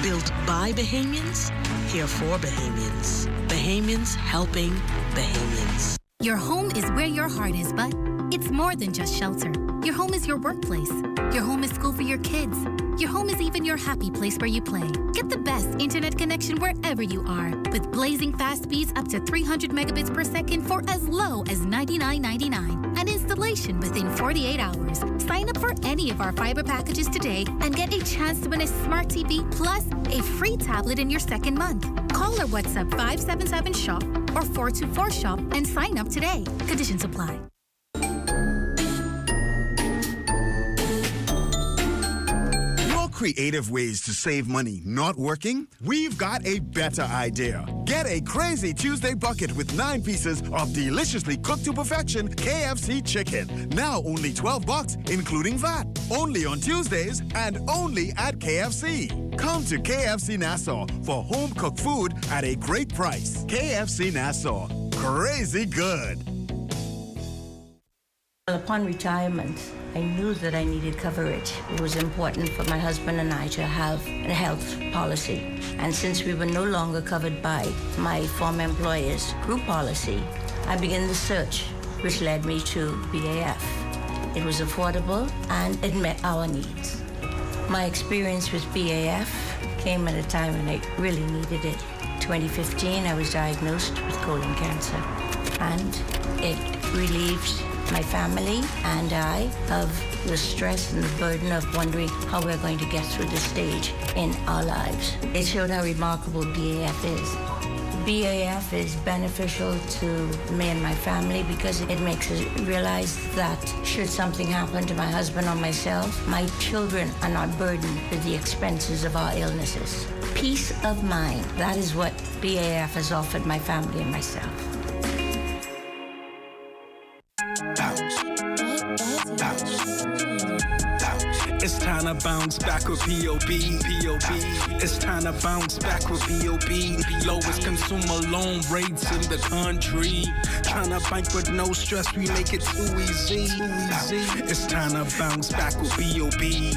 Speaker 14: built by Bahamians, here for Bahamians. Bahamians helping Bahamians.
Speaker 15: Your home is where your heart is, but it's more than just shelter. Your home is your workplace. Your home is school for your kids. Your home is even your happy place where you play. Get the best internet connection wherever you are, with blazing fast speeds up to 300 megabits per second for as low as $99.99. And installation within 48 hours. Sign up for any of our fiber packages today and get a chance to win a smart TV plus a free tablet in your second month. Call or WhatsApp 577-SHOP or 424-SHOP and sign up today. Conditions apply.
Speaker 16: Creative ways to save money not working? We've got a better idea. Get a Crazy Tuesday bucket with 9 pieces of deliciously cooked to perfection KFC chicken. Now only $12, including VAT. Only on Tuesdays and only at KFC. Come to KFC Nassau for home-cooked food at a great price. KFC Nassau. Crazy good.
Speaker 17: Upon retirement, I knew that I needed coverage. It was important for my husband and I to have a health policy. And since we were no longer covered by my former employer's group policy, I began the search, which led me to BAF. It was affordable and it met our needs. My experience with BAF came at a time when I really needed it. 2015, I was diagnosed with colon cancer, and it relieved my family and I of the stress and the burden of wondering how we're going to get through this stage in our lives. It showed how remarkable BAF is. BAF is beneficial to me and my family because it makes us realize that should something happen to my husband or myself, my children are not burdened with the expenses of our illnesses. Peace of mind, that is what BAF has offered my family and myself.
Speaker 18: It's time to bounce.
Speaker 4: bounce back with B.O.B. It's time to bounce back with B.O.B. Lowest consumer loan rates in the country. Tryna bank with no stress, we make it too easy. It's time to bounce back with B.O.B.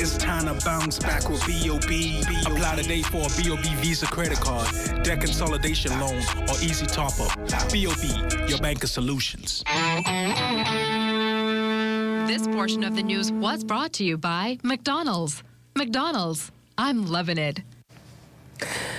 Speaker 4: It's time to bounce back with B.O.B. Apply today for a B.O.B. Visa credit card, debt consolidation loan, or easy top-up. B.O.B. Your bank of solutions.
Speaker 11: This portion of the news was brought to you by McDonald's. McDonald's, I'm loving it.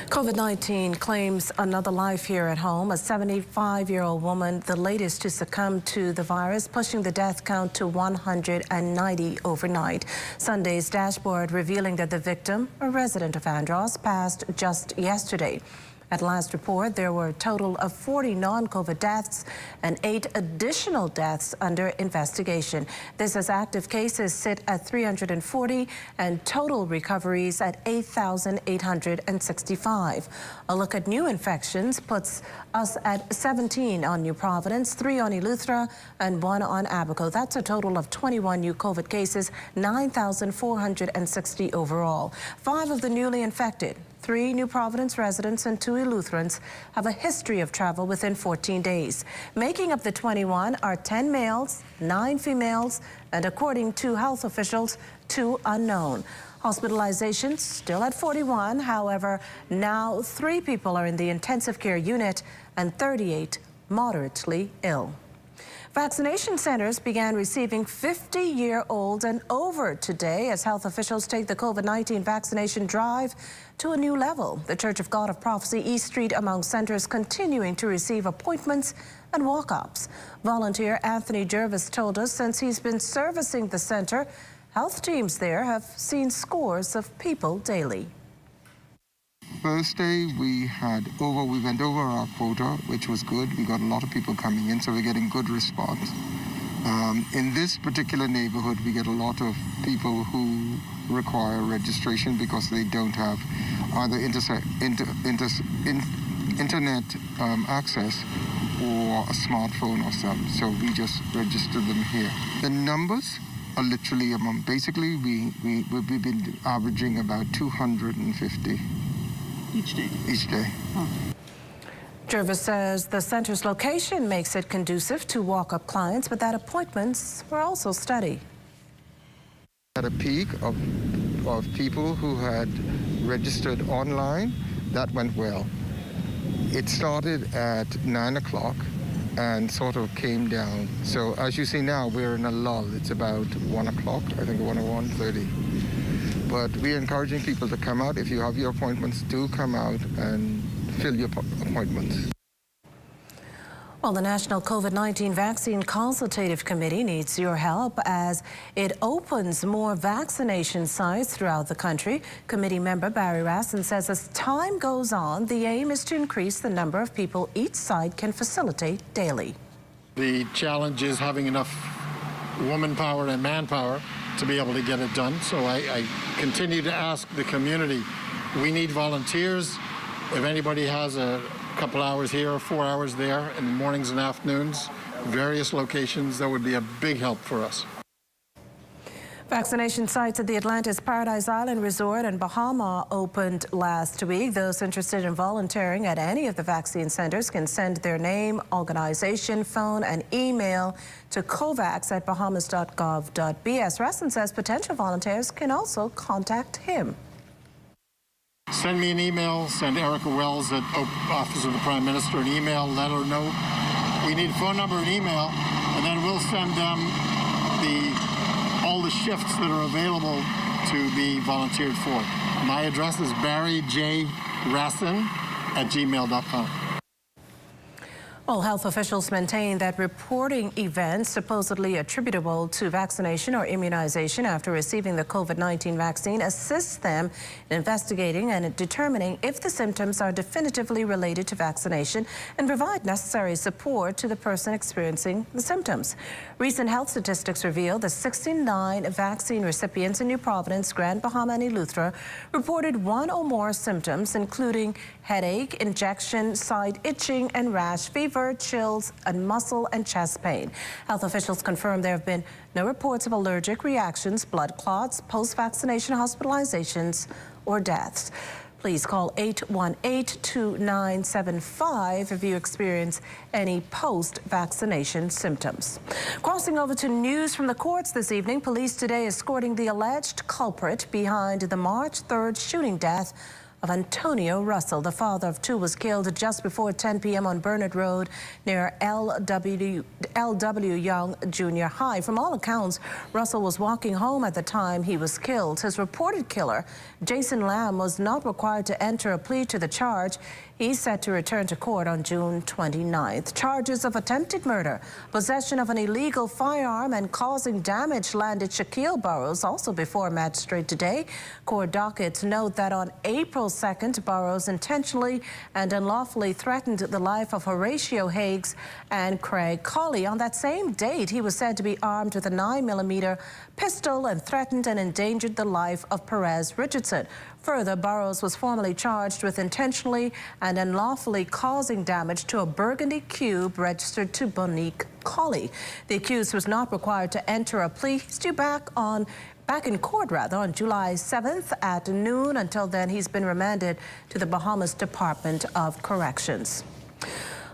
Speaker 3: COVID-19 claims another life here at home. A 75-year-old woman, the latest to succumb to the virus, pushing the death count to 190 overnight. Sunday's dashboard revealing that the victim, a resident of Andros, passed just yesterday. At last report, there were a total of 40 non-COVID deaths and 8 additional deaths under investigation. This as active cases sit at 340 and total recoveries at 8,865. A look at new infections puts us at 17 on New Providence, 3 on Eleuthera, and 1 on Abaco. That's a total of 21 new COVID cases, 9,460 overall. 5 of the newly infected, 3 New Providence residents and 2 Eleutherans, have a history of travel within 14 days. Making up the 21 are 10 males, 9 females, and according to health officials, 2 unknown. Hospitalizations still at 41. However, now 3 people are in the intensive care unit and 38 moderately ill. Vaccination centers began receiving 50-year-olds and over today as health officials take the COVID-19 vaccination drive to a new level. The Church of God of Prophecy East Street among centers continuing to receive appointments and walk-ups. Volunteer Anthony Jervis told us since he's been servicing the center, health teams there have seen scores of people daily.
Speaker 5: First day we went over our quota, which was good. We got a lot of people coming in, so we're getting good response. In this particular neighborhood, we get a lot of people who require registration because they don't have either internet access or a smartphone or something. So we just register them here. The numbers are literally basically we've been averaging about 250.
Speaker 18: Each day?
Speaker 5: Each day.
Speaker 18: Oh.
Speaker 3: Jervis says the center's location makes it conducive to walk-up clients, but that appointments were also steady.
Speaker 5: At a peak of people who had registered online, that went well. It started at 9 o'clock and sort of came down. So as you see now, we're in a lull. It's about 1 o'clock, I think 1 or 1:30. But we're encouraging people to come out. If you have your appointments, do come out and fill your appointments.
Speaker 3: Well, the National COVID-19 Vaccine Consultative Committee needs your help as it opens more vaccination sites throughout the country. Committee member Barry Rasson says as time goes on, the aim is to increase the number of people each site can facilitate daily.
Speaker 19: The challenge is having enough woman power and manpower to be able to get it done. So I continue to ask the community, we need volunteers. If anybody has a couple hours here or 4 hours there in the mornings and afternoons, various locations, that would be a big help for us.
Speaker 3: Vaccination sites at the Atlantis Paradise Island Resort in Bahama opened last week. Those interested in volunteering at any of the vaccine centers can send their name, organization, phone, and email to covax@bahamas.gov.bs. Rasson says potential volunteers can also contact him.
Speaker 19: Send me an email, send Erica Wells at Office of the Prime Minister an email, let her know. We need phone number and email, and then we'll send them all the shifts that are available to be volunteered for. My address is barryjrasson@gmail.com.
Speaker 3: Well, health officials maintain that reporting events supposedly attributable to vaccination or immunization after receiving the COVID-19 vaccine assists them in investigating and determining if the symptoms are definitively related to vaccination and provide necessary support to the person experiencing the symptoms. Recent health statistics reveal that 69 vaccine recipients in New Providence, Grand Bahama, and Eleuthera reported 1 or more symptoms, including headache, injection, side itching, and rash fever. fever, chills, and muscle and chest pain. Health officials confirm there have been no reports of allergic reactions, blood clots, post-vaccination hospitalizations, or deaths. Please call 818-2975 if you experience any post-vaccination symptoms. Crossing over to news from the courts this evening, police today escorting the alleged culprit behind the March 3rd shooting death of Antonio Russell. The father of two was killed just before 10 p.m. on Burnett Road near LW Young Junior High. From all accounts, Russell was walking home at the time he was killed. His reported killer, Jason Lamb, was not required to enter a plea to the charge. He's set to return to court on June 29th. Charges of attempted murder, possession of an illegal firearm, and causing damage landed Shaquille Burrows also before a magistrate today. Court dockets note that on April 2nd, Burrows intentionally and unlawfully threatened the life of Horatio Higgs and Craig Colley. On that same date, he was said to be armed with a 9mm pistol and threatened and endangered the life of Perez Richardson. Further, Burrows was formally charged with intentionally and unlawfully causing damage to a burgundy cube registered to Bonique Colley. The accused was not required to enter a plea. He's due back in court on July 7th at noon. Until then, he's been remanded to the Bahamas Department of Corrections.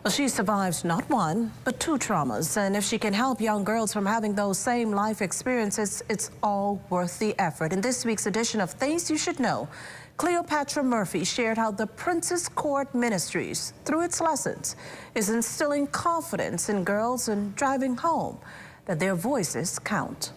Speaker 3: Well, she survived not one, but two traumas. And if she can help young girls from having those same life experiences, it's all worth the effort. In this week's edition of Things You Should Know, Cleopatra Murphy shared how the Princess Court Ministries, through its lessons, is instilling confidence in girls and driving home that their voices count.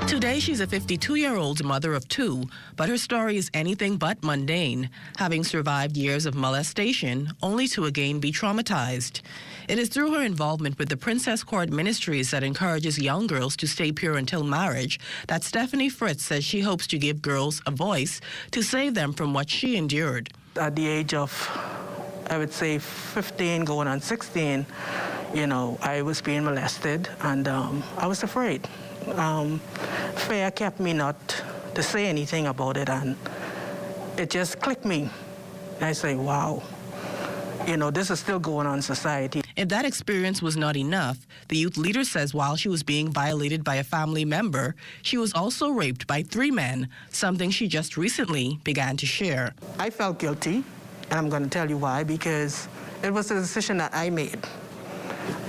Speaker 2: Today, she's a 52-year-old mother of two, but her story is anything but mundane, having survived years of molestation only to again be traumatized. It is through her involvement with the Princess Court Ministries that encourages young girls to stay pure until marriage that Stephanie Fritz says she hopes to give girls a voice to save them from what she endured.
Speaker 18: At the age of, I would say, 15 going on 16, I was being molested, and I was afraid. Fear kept me not to say anything about it, and it just clicked me. I say, wow, this is still going on in society.
Speaker 2: If that experience was not enough, the youth leader says while she was being violated by a family member, she was also raped by 3 men, something she just recently began to share.
Speaker 18: I felt guilty, and I'm going to tell you why, because it was a decision that I made.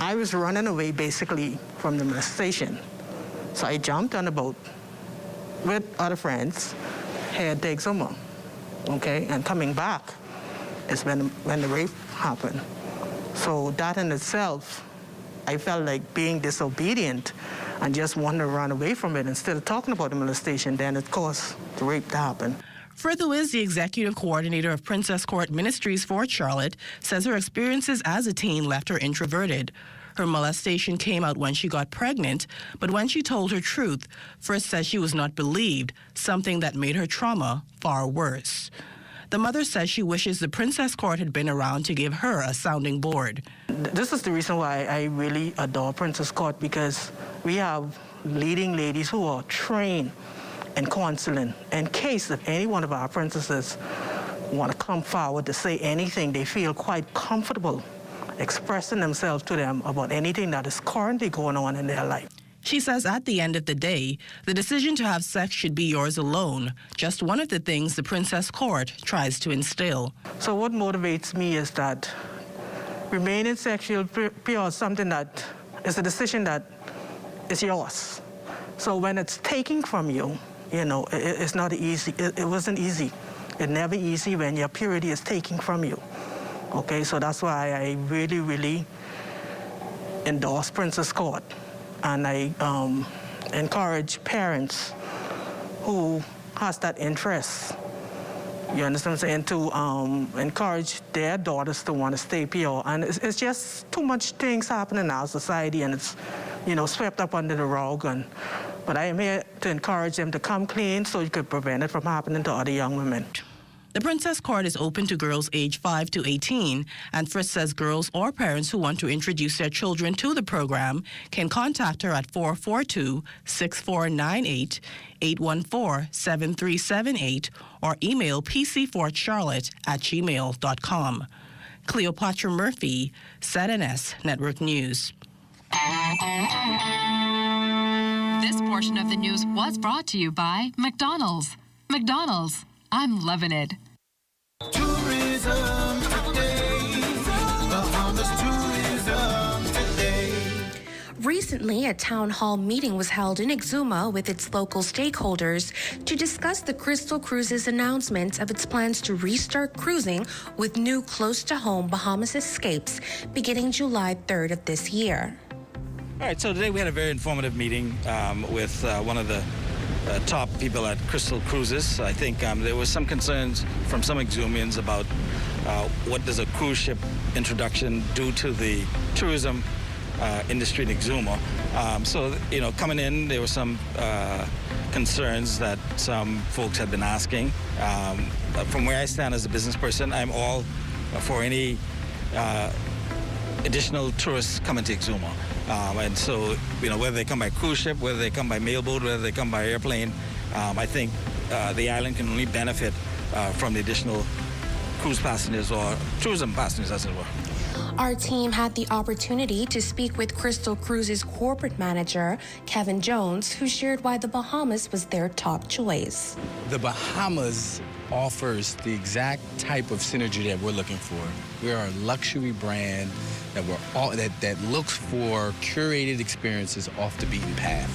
Speaker 18: I was running away basically from the molestation. So I jumped on a boat with other friends, head to Exuma, and coming back is when the rape happened. So that in itself, I felt like being disobedient and just wanted to run away from it instead of talking about the molestation. Then it caused the rape to happen.
Speaker 2: Further Wiz, the executive coordinator of Princess Court Ministries for Charlotte, says her experiences as a teen left her introverted. Her molestation came out when she got pregnant, but when she told her truth, First says she was not believed, something that made her trauma far worse. The mother says she wishes the Princess Court had been around to give her a sounding board.
Speaker 18: This is the reason why I really adore Princess Court, because we have leading ladies who are trained in counseling. In case if any one of our princesses want to come forward to say anything, they feel quite comfortable expressing themselves to them about anything that is currently going on in their life.
Speaker 2: She says at the end of the day, the decision to have sex should be yours alone, just one of the things the Princess Court tries to instill.
Speaker 18: So what motivates me is that remaining sexually pure is something that is a decision that is yours. So when it's taken from you, it's not easy. It wasn't easy. It's never easy when your purity is taken from you. So that's why I really, really endorse Princess Court. And I encourage parents who has that interest, you understand what I'm saying, to encourage their daughters to want to stay pure. And it's just too much things happening in our society, and it's, swept up under the rug. But I am here to encourage them to come clean so you could prevent it from happening to other young women.
Speaker 2: The Princess Court is open to girls aged 5 to 18, and Frisk says girls or parents who want to introduce their children to the program can contact her at 442-6498, 814-7378, or email pcfortcharlotte@gmail.com. Cleopatra Murphy, ZNS Network News.
Speaker 11: This portion of the news was brought to you by McDonald's. McDonald's, I'm loving it.
Speaker 4: Tourism today. Bahamas tourism today.
Speaker 1: Recently, a town hall meeting was held in Exuma with its local stakeholders to discuss the Crystal Cruises announcement of its plans to restart cruising with new close-to-home Bahamas escapes beginning July 3rd of this year.
Speaker 20: All right, so today we had a very informative meeting with one of the top people at Crystal Cruises. I think there was some concerns from some Exumians about what does a cruise ship introduction do to the tourism industry in Exuma. So, you know, coming in, there were some concerns that some folks had been asking. From where I stand as a business person, I'm all for any additional tourists coming to Exuma. And so, you know, whether they come by cruise ship, whether they come by mailboat, whether they come by airplane, I think the island can only benefit from the additional cruise passengers or tourism passengers, as it were.
Speaker 1: Our team had the opportunity to speak with Crystal Cruises corporate manager, Kevin Jones, who shared why the Bahamas was their top choice.
Speaker 21: The Bahamas offers the exact type of synergy that we're looking for. We are a luxury brand that looks for curated experiences off the beaten path.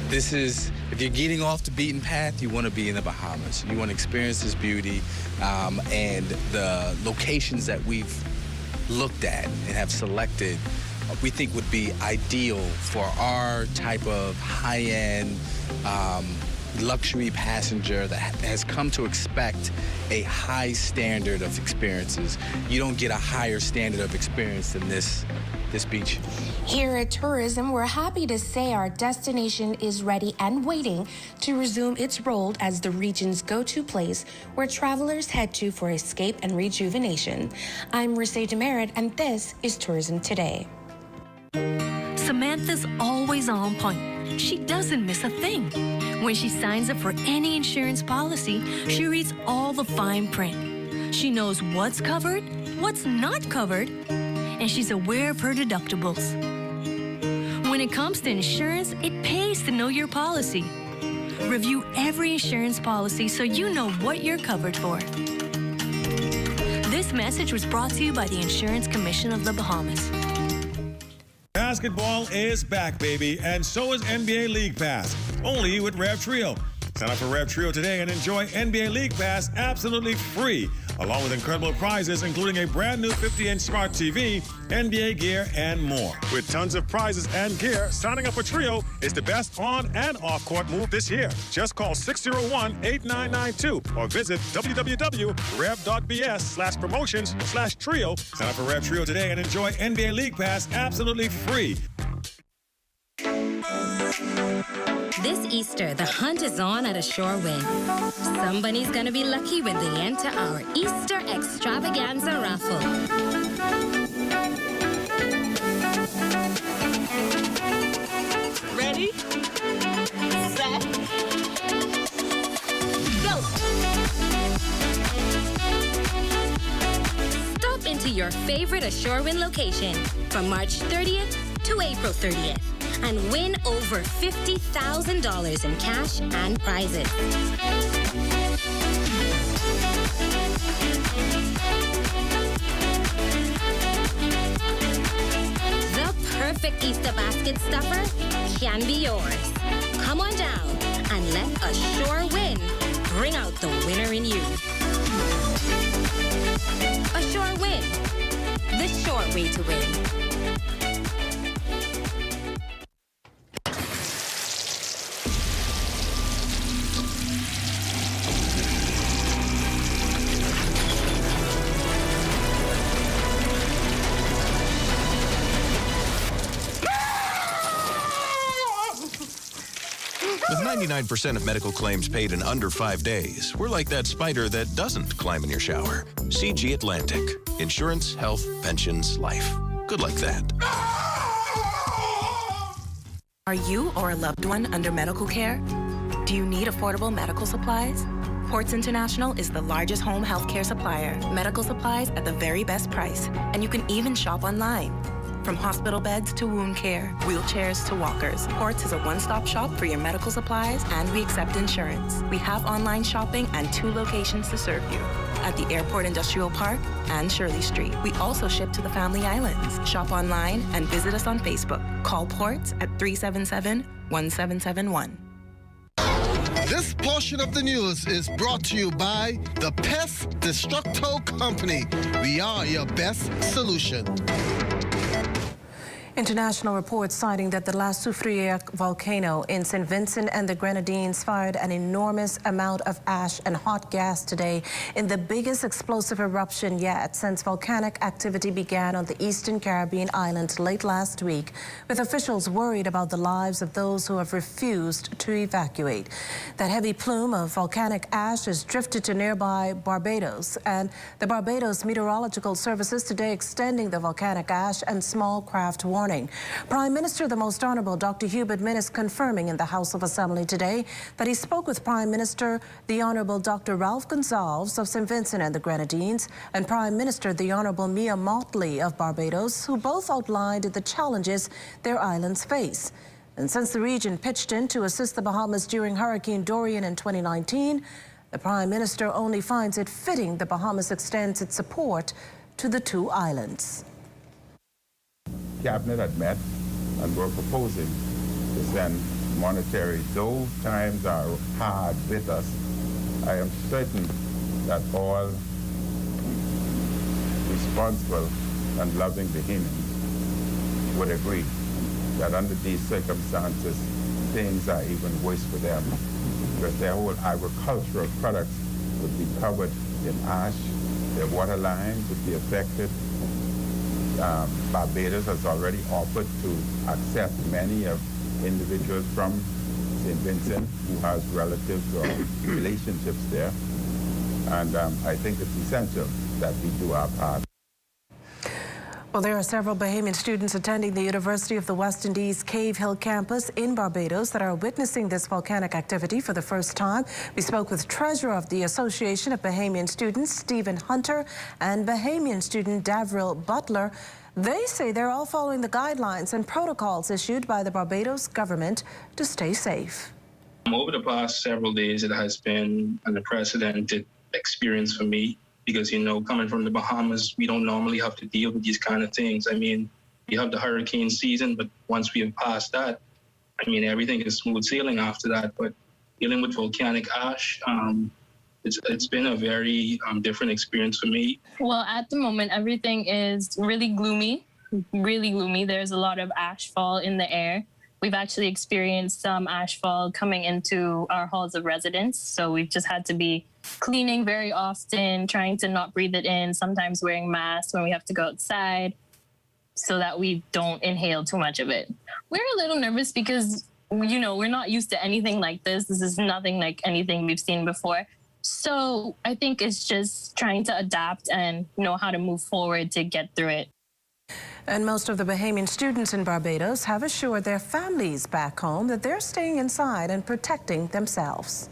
Speaker 21: This is, if you're getting off the beaten path, you want to be in the Bahamas. You want to experience this beauty, and the locations that we've looked at and have selected, we think would be ideal for our type of high-end luxury passenger that has come to expect a high standard of experiences. You don't get a higher standard of experience than this beach.
Speaker 1: Here at Tourism, we're happy to say our destination is ready and waiting to resume its role as the region's go-to place where travelers head to for escape and rejuvenation. I'm Mercedes Demerit, and this is Tourism Today.
Speaker 22: Samantha's always on point. She doesn't miss a thing. When she signs up for any insurance policy, she reads all the fine print. She knows what's covered, what's not covered, and she's aware of her deductibles. When it comes to insurance, it pays to know your policy. Review every insurance policy so you know what you're covered for. This message was brought to you by the Insurance Commission of the Bahamas.
Speaker 23: Basketball is back, baby, and so is NBA League Pass, only with Rev Trio. Sign up for Rev Trio today and enjoy NBA League Pass absolutely free, along with incredible prizes, including a brand new 50-inch smart TV, NBA gear, and more. With tons of prizes and gear, signing up for Trio is the best on and off-court move this year. Just call 601-8992 or visit www.rev.bs/promotions/trio. Sign up for Rev Trio today and enjoy NBA League Pass absolutely free.
Speaker 24: This Easter, the hunt is on at a Shore Win. Somebody's gonna be lucky when they enter our Easter Extravaganza raffle.
Speaker 26: Ready? Set. Go!
Speaker 24: Stop into your favorite Ashore Win location from March 30th to April 30th. And win over $50,000 in cash and prizes. The perfect Easter basket stuffer can be yours. Come on down and let Ashore Win bring out the winner in you. Ashore Win, the short way to win.
Speaker 7: 99% of medical claims paid in under 5 days. We're like that spider that doesn't climb in your shower. CG Atlantic. Insurance, health, pensions, life. Good like that.
Speaker 8: Are you or a loved one under medical care? Do you need affordable medical supplies? Ports International is the largest home healthcare supplier. Medical supplies at the very best price. And you can even shop online. From hospital beds to wound care, wheelchairs to walkers, Ports is a one-stop shop for your medical supplies, and we accept insurance. We have online shopping and 2 locations to serve you, at the Airport Industrial Park and Shirley Street. We also ship to the Family Islands. Shop online and visit us on Facebook. Call Ports at 377-1771.
Speaker 9: This portion of the news is brought to you by the Pest Destructo Company. We are your best solution.
Speaker 3: International reports citing that the La Soufriere volcano in St. Vincent and the Grenadines fired an enormous amount of ash and hot gas today in the biggest explosive eruption yet since volcanic activity began on the eastern Caribbean island late last week, with officials worried about the lives of those who have refused to evacuate. That heavy plume of volcanic ash has drifted to nearby Barbados, and the Barbados Meteorological Services today extending the volcanic ash and small craft warning. Prime Minister, the Most Honourable Dr. Hubert Minnis, confirming in the House of Assembly today that he spoke with Prime Minister the Honourable Dr. Ralph Gonsalves of St. Vincent and the Grenadines and Prime Minister the Honourable Mia Mottley of Barbados, who both outlined the challenges their islands face. And since the region pitched in to assist the Bahamas during Hurricane Dorian in 2019, the Prime Minister only finds it fitting the Bahamas extends its support to the 2 islands.
Speaker 10: Cabinet had met and were proposing to send monetary. Though times are hard with us, I am certain that all responsible and loving Bahamians would agree that under these circumstances, things are even worse for them, because their whole agricultural products would be covered in ash, their water lines would be affected. Barbados has already offered to accept many of individuals from St. Vincent who has relatives or relationships there. And I think it's essential that we do our part.
Speaker 3: Well, there are several Bahamian students attending the University of the West Indies Cave Hill campus in Barbados that are witnessing this volcanic activity for the first time. We spoke with Treasurer of the Association of Bahamian Students, Stephen Hunter, and Bahamian student Davril Butler. They say they're all following the guidelines and protocols issued by the Barbados government to stay safe.
Speaker 12: Over the past several days, it has been an unprecedented experience for me. Because, you know, coming from the Bahamas, we don't normally have to deal with these kind of things. I mean, we have the hurricane season, but once we have passed that, I mean, everything is smooth sailing after that. But dealing with volcanic ash, it's been a very different experience for me.
Speaker 13: Well, at the moment, everything is really gloomy, really gloomy. There's a lot of ash fall in the air. We've actually experienced some ash fall coming into our halls of residence. So we've just had to be cleaning very often, trying to not breathe it in, sometimes wearing masks when we have to go outside so that we don't inhale too much of it. We're a little nervous because, you know, we're not used to anything like this. This is nothing like anything we've seen before. So I think it's just trying to adapt and know how to move forward to get through it.
Speaker 3: And most of the Bahamian students in Barbados have assured their families back home that they're staying inside and protecting themselves.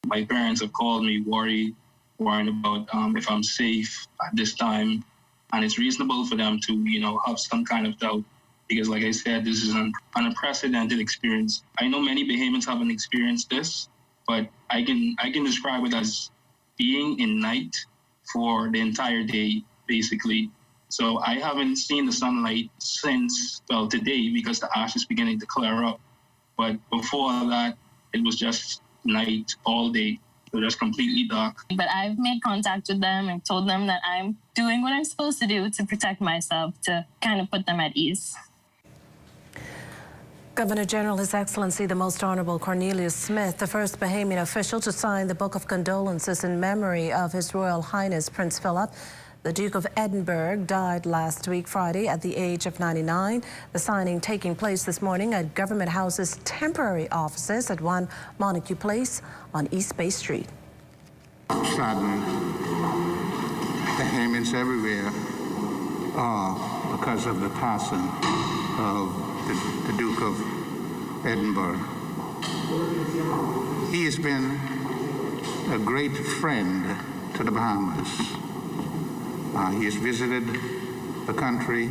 Speaker 12: My parents have called me worried about if I'm safe at this time. And it's reasonable for them to, you know, have some kind of doubt. Because like I said, this is an unprecedented experience. I know many Bahamians haven't experienced this, but I can describe it as being in night for the entire day, basically. So I haven't seen the sunlight since, well, today, because the ash is beginning to clear up. But before that, it was just night all day. So just completely dark.
Speaker 13: But I've made contact with them and told them that I'm doing what I'm supposed to do to protect myself, to kind of put them at ease.
Speaker 3: Governor General, His Excellency the Most Honourable Cornelius Smith, the first Bahamian official to sign the Book of Condolences in memory of His Royal Highness Prince Philip, The Duke of Edinburgh died last week, Friday, at the age of 99. The signing taking place this morning at Government House's temporary offices at 1 Montague Place on East Bay Street.
Speaker 6: Saddened, the Hammonds everywhere because of the passing of the Duke of Edinburgh. He has been a great friend to the Bahamas. He has visited the country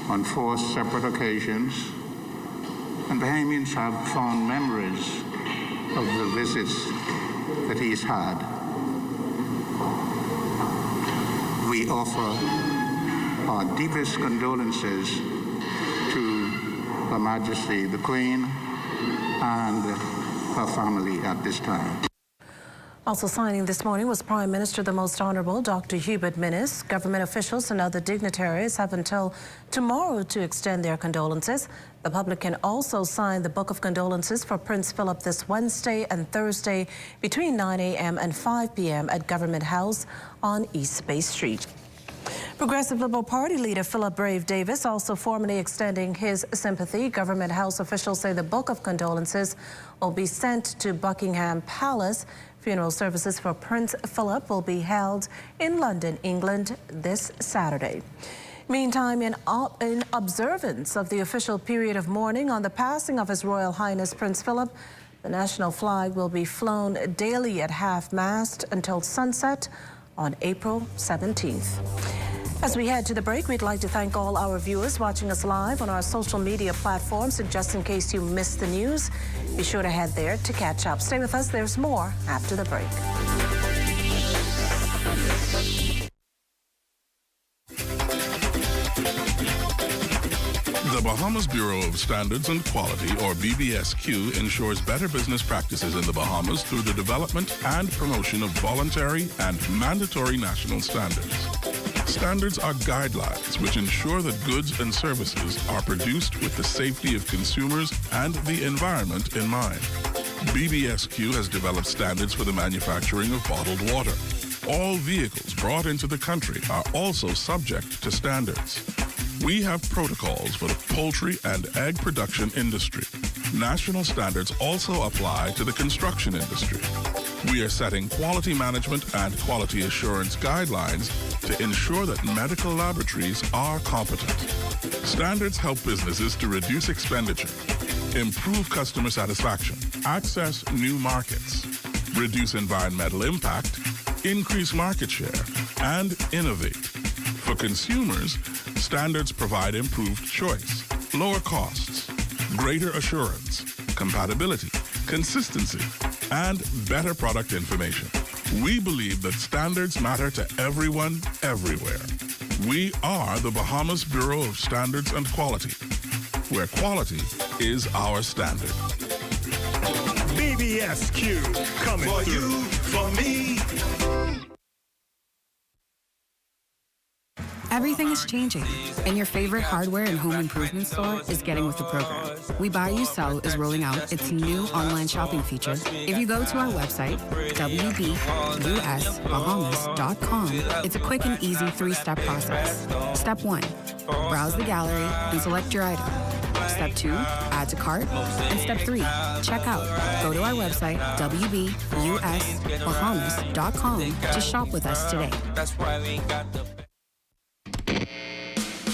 Speaker 6: on 4 separate occasions, and Bahamians have fond memories of the visits that he's had. We offer our deepest condolences to Her Majesty the Queen and her family at this time.
Speaker 3: Also signing this morning was Prime Minister the Most Honourable Dr. Hubert Minnis. Government officials and other dignitaries have until tomorrow to extend their condolences. The public can also sign the Book of Condolences for Prince Philip this Wednesday and Thursday between 9 a.m. and 5 p.m. at Government House on East Bay Street. Progressive Liberal Party leader Philip Brave Davis also formally extending his sympathy. Government House officials say the Book of Condolences will be sent to Buckingham Palace. Funeral services for Prince Philip will be held in London, England this Saturday. Meantime, in observance of the official period of mourning on the passing of His Royal Highness Prince Philip, the national flag will be flown daily at half-mast until sunset on April 17th. As we head to the break, we'd like to thank all our viewers watching us live on our social media platforms. And just in case you missed the news, be sure to head there to catch up. Stay with us. There's more after the break.
Speaker 14: The Bahamas Bureau of Standards and Quality, or BBSQ, ensures better business practices in the Bahamas through the development and promotion of voluntary and mandatory national standards. Standards are guidelines which ensure that goods and services are produced with the safety of consumers and the environment in mind. BBSQ has developed standards for the manufacturing of bottled water. All vehicles brought into the country are also subject to standards. We have protocols for the poultry and egg production industry. National standards also apply to the construction industry. We are setting quality management and quality assurance guidelines to ensure that medical laboratories are competent. Standards help businesses to reduce expenditure, improve customer satisfaction, access new markets, reduce environmental impact, increase market share, and innovate. For consumers, standards provide improved choice, lower costs, greater assurance, compatibility, consistency, and better product information. We believe that standards matter to everyone, everywhere. We are the Bahamas Bureau of Standards and Quality, where quality is our standard.
Speaker 15: BBSQ, coming for through. You, for me.
Speaker 16: Everything is changing, and your favorite hardware and home improvement store is getting with the program. We Buy You Sell is rolling out its new online shopping feature. If you go to our website, wbusbahamas.com, it's a quick and easy 3-step process. Step 1, browse the gallery and select your item. Step 2, add to cart. And Step 3, check out. Go to our website, wbusbahamas.com, to shop with us today.
Speaker 15: That's why we got the...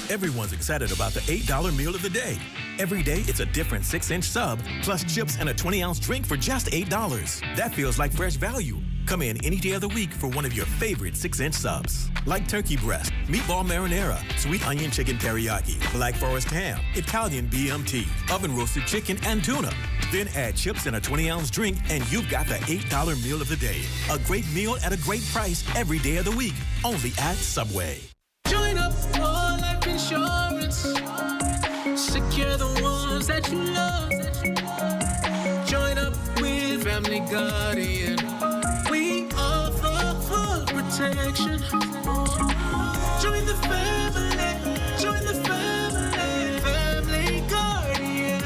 Speaker 17: Everyone's excited about the $8 meal of the day. Every day, it's a different 6-inch sub, plus chips and a 20-ounce drink for just $8. That feels like fresh value. Come in any day of the week for one of your favorite 6-inch subs. Like turkey breast, meatball marinara, sweet onion chicken teriyaki, black forest ham, Italian BMT, oven roasted chicken, and tuna. Then add chips and a 20-ounce drink, and you've got the $8 meal of the day. A great meal at a great price every day of the week. Only at Subway.
Speaker 25: Join up for life insurance. Secure the ones that you love. Join up with Family Guardian. We offer full protection. Join the family. Join the family. Family Guardian.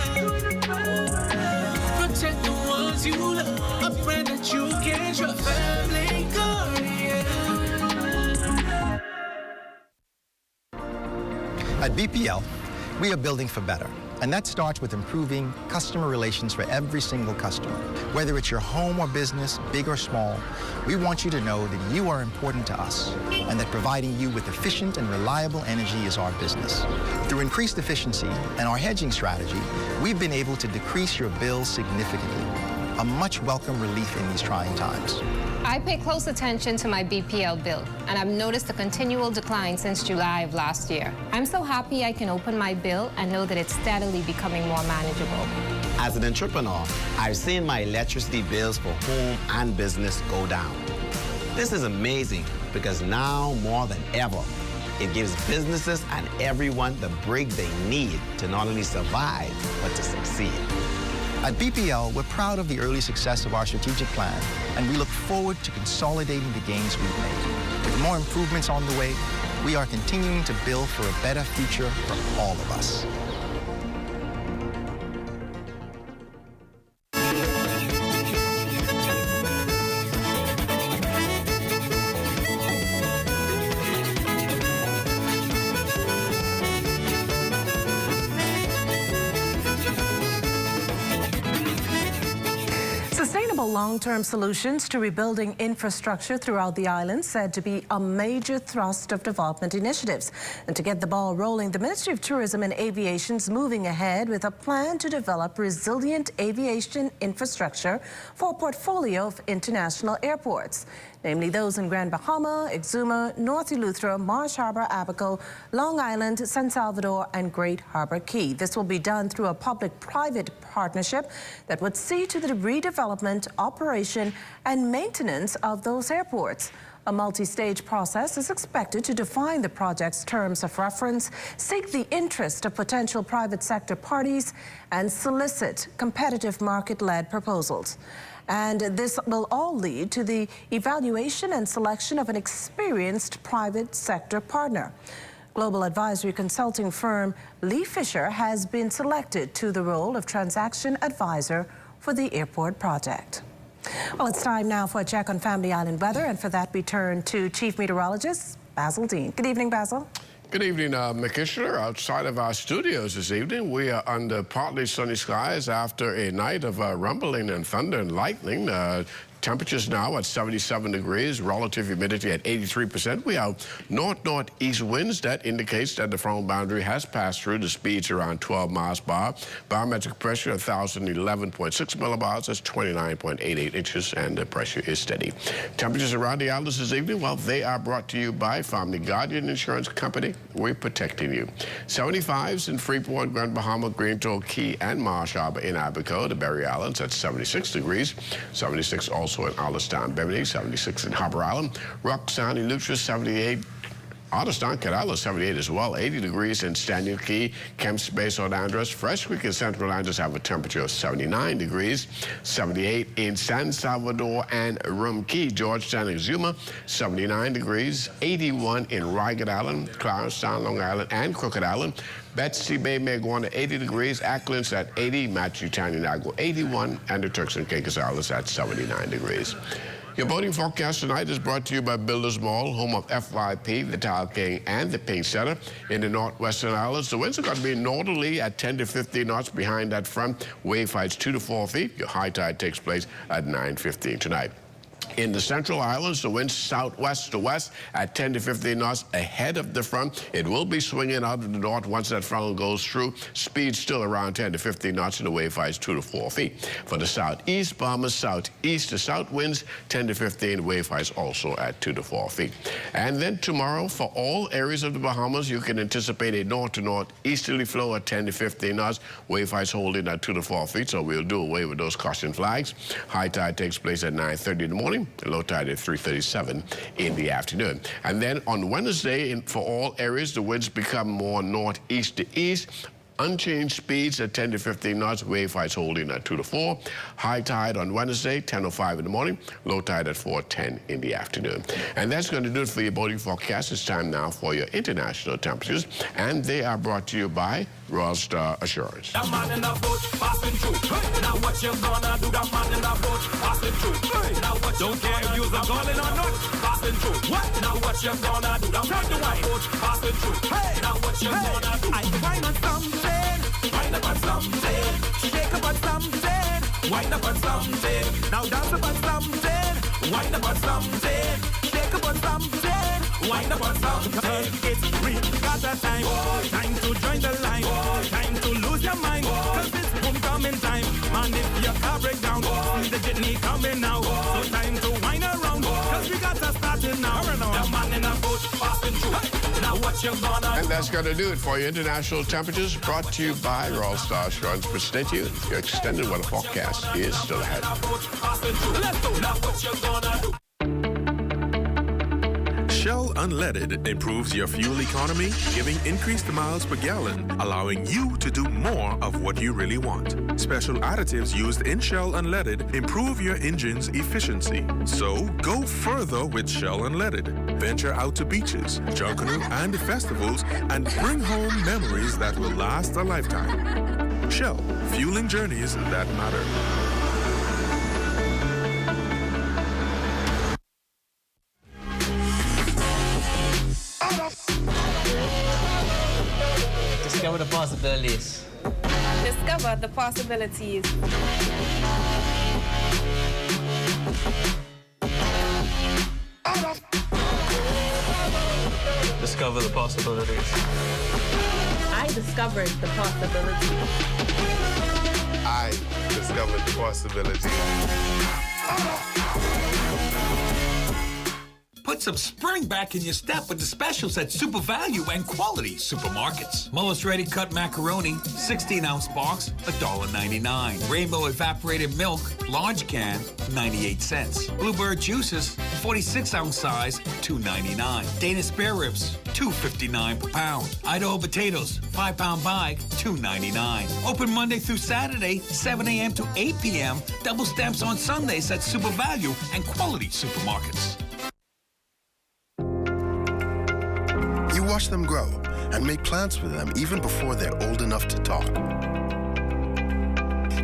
Speaker 25: Protect the ones you love. A brand that you can trust. Family Guardian.
Speaker 2: BPL, we are building for better. And that starts with improving customer relations for every single customer. Whether it's your home or business, big or small, we want you to know that you are important to us and that providing you with efficient and reliable energy is our business. Through increased efficiency and our hedging strategy, we've been able to decrease your bills significantly, a much welcome relief in these trying times.
Speaker 4: I pay close attention to my BPL bill, and I've noticed a continual decline since July of last year. I'm so happy I can open my bill and know that it's steadily becoming more manageable.
Speaker 5: As an entrepreneur, I've seen my electricity bills for home and business go down. This is amazing because now more than ever, it gives businesses and everyone the break they need to not only survive, but to succeed.
Speaker 2: At BPL, we're proud of the early success of our strategic plan, and we look forward to consolidating the gains we've made. With more improvements on the way, we are continuing to build for a better future for all of us.
Speaker 3: Long-term solutions to rebuilding infrastructure throughout the island said to be a major thrust of development initiatives. And to get the ball rolling, the Ministry of Tourism and Aviation is moving ahead with a plan to develop resilient aviation infrastructure for a portfolio of international airports, namely those in Grand Bahama, Exuma, North Eleuthera, Marsh Harbor, Abaco, Long Island, San Salvador, and Great Harbor Key. This will be done through a public-private partnership that would see to the redevelopment, operation, and maintenance of those airports. A multi-stage process is expected to define the project's terms of reference, seek the interest of potential private sector parties, and solicit competitive market-led proposals. And this will all lead to the evaluation and selection of an experienced private sector partner. Global advisory consulting firm Lee Fisher has been selected to the role of transaction advisor for the airport project. Well, it's time now for a check on Family Island weather, and for that we turn to Chief Meteorologist Basil Dean. Good evening, Basil.
Speaker 11: Good evening, McKishler. Outside of our studios this evening, we are under partly sunny skies after a night of rumbling and thunder and lightning. Temperatures now at 77 degrees, relative humidity at 83%. We have north-northeast winds. That indicates that the front boundary has passed through. The speeds around 12 miles per hour. Barometric pressure 1,011.6 millibars. That's 29.88 inches, and the pressure is steady. Temperatures around the islands this evening, well, they are brought to you by Family Guardian Insurance Company. We're protecting you. 75s in Freeport, Grand Bahama, Green Toll, Key, and Marsh Harbor in Abaco. The Berry Islands at 76 degrees. 76 also in Allenstown, Bimini, 76 in Harbor Island. Roxanne, Eleuthera, 78. Allenstown, Cadalla, 78 as well. 80 degrees in Stanley Key, Kemps Bay, St. Andres. Fresh Creek and Central Andres have a temperature of 79 degrees. 78 in San Salvador and Rum Key, Georgetown, Exuma, 79 degrees. 81 in Rygat Island, Clarence-Town, Long Island, and Crooked Island. Betsy Bay may go on to 80 degrees. Ackland's at 80, Matthew-Town, Inago 81, and the Turks and Caicos Islands at 79 degrees. Your boating forecast tonight is brought to you by Builders Mall, home of FYP, the Tile King, and the Pink Center in the Northwestern Islands. The winds are going to be northerly at 10 to 15 knots behind that front. Wave heights 2 to 4 feet. Your high tide takes place at 9:15 tonight. In the Central Islands, the winds southwest to west at 10 to 15 knots ahead of the front. It will be swinging out of the north once that front goes through. Speed still around 10 to 15 knots, and the wave height is 2 to 4 feet. For the southeast, Bahamas southeast to south winds 10 to 15. Wave heights also at 2 to 4 feet. And then tomorrow, for all areas of the Bahamas, you can anticipate a north to northeasterly flow at 10 to 15 knots. Wave heights holding at 2 to 4 feet, so we'll do away with those caution flags. High tide takes place at 9:30 in the morning. The low tide at 3:37 in the afternoon. And then on Wednesday, for all areas, the winds become more northeast to east. Unchanged speeds at 10 to 15 knots. Wave heights holding at 2 to 4. High tide on Wednesday, 10:05 in the morning. Low tide at 4:10 in the afternoon. And that's going to do it for your boating forecast. It's time now for your international temperatures. And they are brought to you by Royal Star Assurance.
Speaker 15: That man in the boat passing through. Hey. Now what you gonna do? That man in the boat passing through. Hey. Now what don't care if you're a golden or not. passing through. What? Now what you gonna do? Now turn the wine boat passing through. Hey, now what you gonna do? I wine on something, wine up on something, shake up on something, wine up on something. Now dance up on something, wine up on something, shake up on something, wine up on something. It's free, got that time, time to join the line, time to lose your mind, cause it's homecoming time. Man, if your car break down, see the jitney coming now. So time to wind around, cause we got to start it now. The man in a boat passing through. Now what you gonna do?
Speaker 11: And that's going to do it for your international temperatures, brought to you by Royal Star Assurance. Present you your extended weather forecast is still ahead.
Speaker 15: Let's go. Now what you gonna do?
Speaker 1: Shell Unleaded improves your fuel economy, giving increased miles per gallon, allowing you to do more of what you really want. Special additives used in Shell Unleaded improve your engine's efficiency. So go further with Shell Unleaded. Venture out to beaches, Junkanoo, and festivals, and bring home memories that will last a lifetime. Shell, fueling journeys that matter.
Speaker 18: Discover the possibilities.
Speaker 19: Discover the possibilities.
Speaker 18: Discover the possibilities.
Speaker 19: I discovered the possibilities.
Speaker 20: I discovered the possibilities.
Speaker 21: Put some spring back in your step with the specials at Super Value and Quality Supermarkets. Mullis Ready Cut Macaroni, 16-ounce box, $1.99. Rainbow Evaporated Milk, large can, 98 cents. Bluebird Juices, 46-ounce size, $2.99. Danish Spare Ribs, $2.59 per pound. Idaho Potatoes, 5-pound bag, $2.99. Open Monday through Saturday, 7 a.m. to 8 p.m. Double stamps on Sundays at Super Value and Quality Supermarkets.
Speaker 22: You watch them grow and make plans for them even before they're old enough to talk.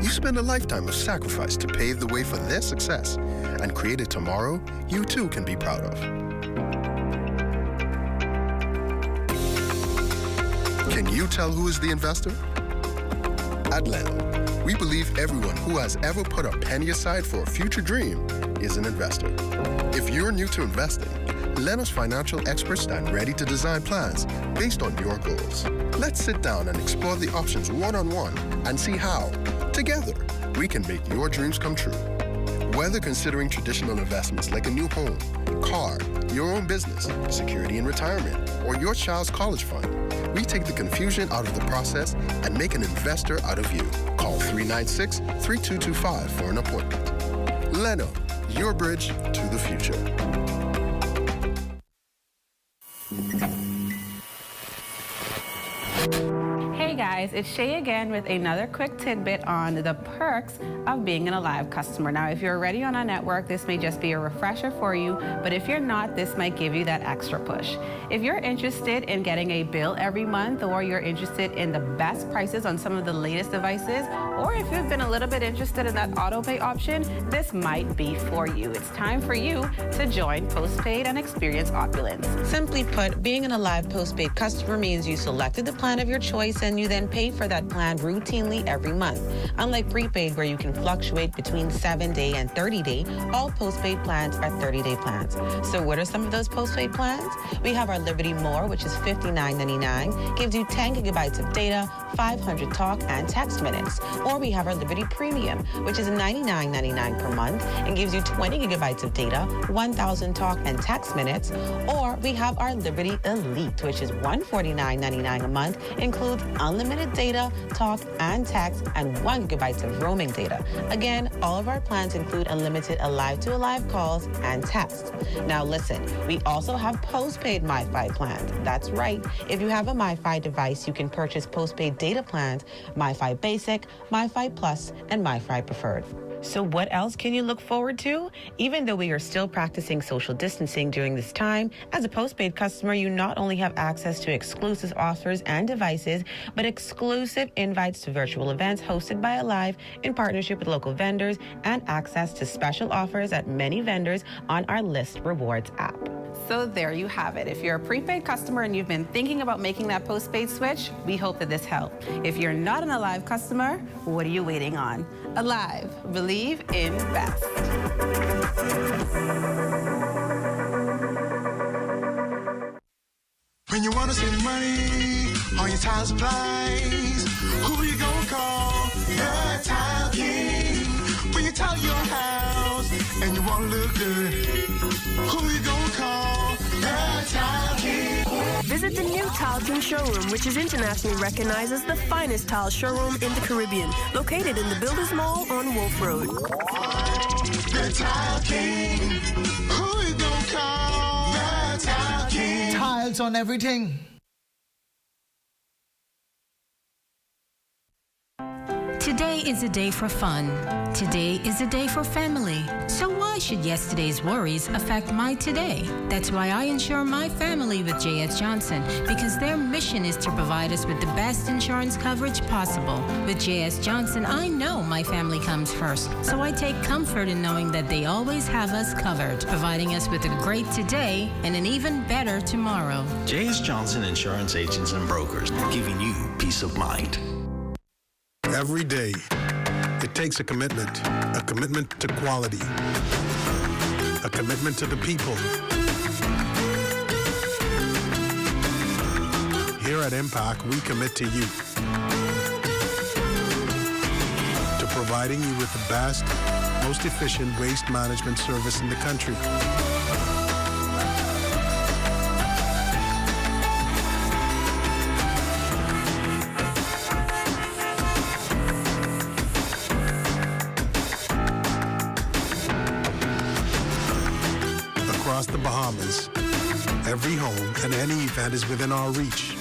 Speaker 22: You spend a lifetime of sacrifice to pave the way for their success and create a tomorrow you too can be proud of. Can you tell who is the investor? At Leno, we believe everyone who has ever put a penny aside for a future dream is an investor. If you're new to investing, Leno's financial experts stand ready to design plans based on your goals. Let's sit down and explore the options one-on-one and see how, together, we can make your dreams come true. Whether considering traditional investments like a new home, car, your own business, security in retirement, or your child's college fund, we take the confusion out of the process and make an investor out of you. Call 396-3225 for an appointment. Leno, your bridge to the future.
Speaker 27: Hey guys, it's Shay again with another quick tidbit on the perks of being an Alive customer. Now, if you're already on our network, this may just be a refresher for you, but if you're not, this might give you that extra push. If you're interested in getting a bill every month, or you're interested in the best prices on some of the latest devices, or if you've been a little bit interested in that auto pay option, this might be for you. It's time for you to join postpaid and experience opulence.
Speaker 3: Simply put, being an Alive postpaid customer means you selected the plan of your choice and you then pay for that plan routinely every month. Unlike prepaid, where you can fluctuate between 7-day and 30-day, all postpaid plans are 30-day plans. So what are some of those postpaid plans? We have our Liberty More, which is $59.99, gives you 10 gigabytes of data, 500 talk and text minutes. Or we have our Liberty Premium, which is $99.99 per month and gives you 20 gigabytes of data, 1,000 talk and text minutes. Or we have our Liberty Elite, which is $149.99 a month, includes unlimited data, talk and text, and 1 gigabyte of roaming data. Again, all of our plans include unlimited Alive-to-Alive calls and text. Now listen, we also have postpaid MiFi plans. That's right. If you have a MiFi device, you can purchase postpaid data plans, MiFi Basic, MiFi Plus, and MiFi Preferred.
Speaker 7: So what else can you look forward to? Even though we are still practicing social distancing during this time, as a postpaid customer, you not only have access to exclusive offers and devices, but exclusive invites to virtual events hosted by Alive in partnership with local vendors and access to special offers at many vendors on our List Rewards app.
Speaker 27: So there you have it. If you're a prepaid customer and you've been thinking about making that postpaid switch, we hope that this helped. If you're not an Alive customer, what are you waiting on? Alive, believe, invest.
Speaker 8: When you want to save money on your tile supplies, who you gonna call? The Tile King. When you tile your house and you want to look good, who you gonna call? The Tile King.
Speaker 9: Visit the new Tile King showroom, which is internationally recognized as the finest tile showroom in the Caribbean, located in the Builders Mall on Wolf Road.
Speaker 8: The Tile King. Who you gonna call? The Tile King.
Speaker 10: Tiles on everything.
Speaker 23: Today is a day for fun. Today is a day for family. So why should yesterday's worries affect my today? That's why I insure my family with J.S. Johnson, because their mission is to provide us with the best insurance coverage possible. With J.S. Johnson, I know my family comes first, so I take comfort in knowing that they always have us covered, providing us with a great today and an even better tomorrow.
Speaker 24: J.S. Johnson Insurance Agents and Brokers, giving you peace of mind.
Speaker 26: Every day, it takes a commitment to quality, a commitment to the people. Here at Impact, we commit to you, to providing you with the best, most efficient waste management service in the country. Across the Bahamas, every home and any event is within our reach.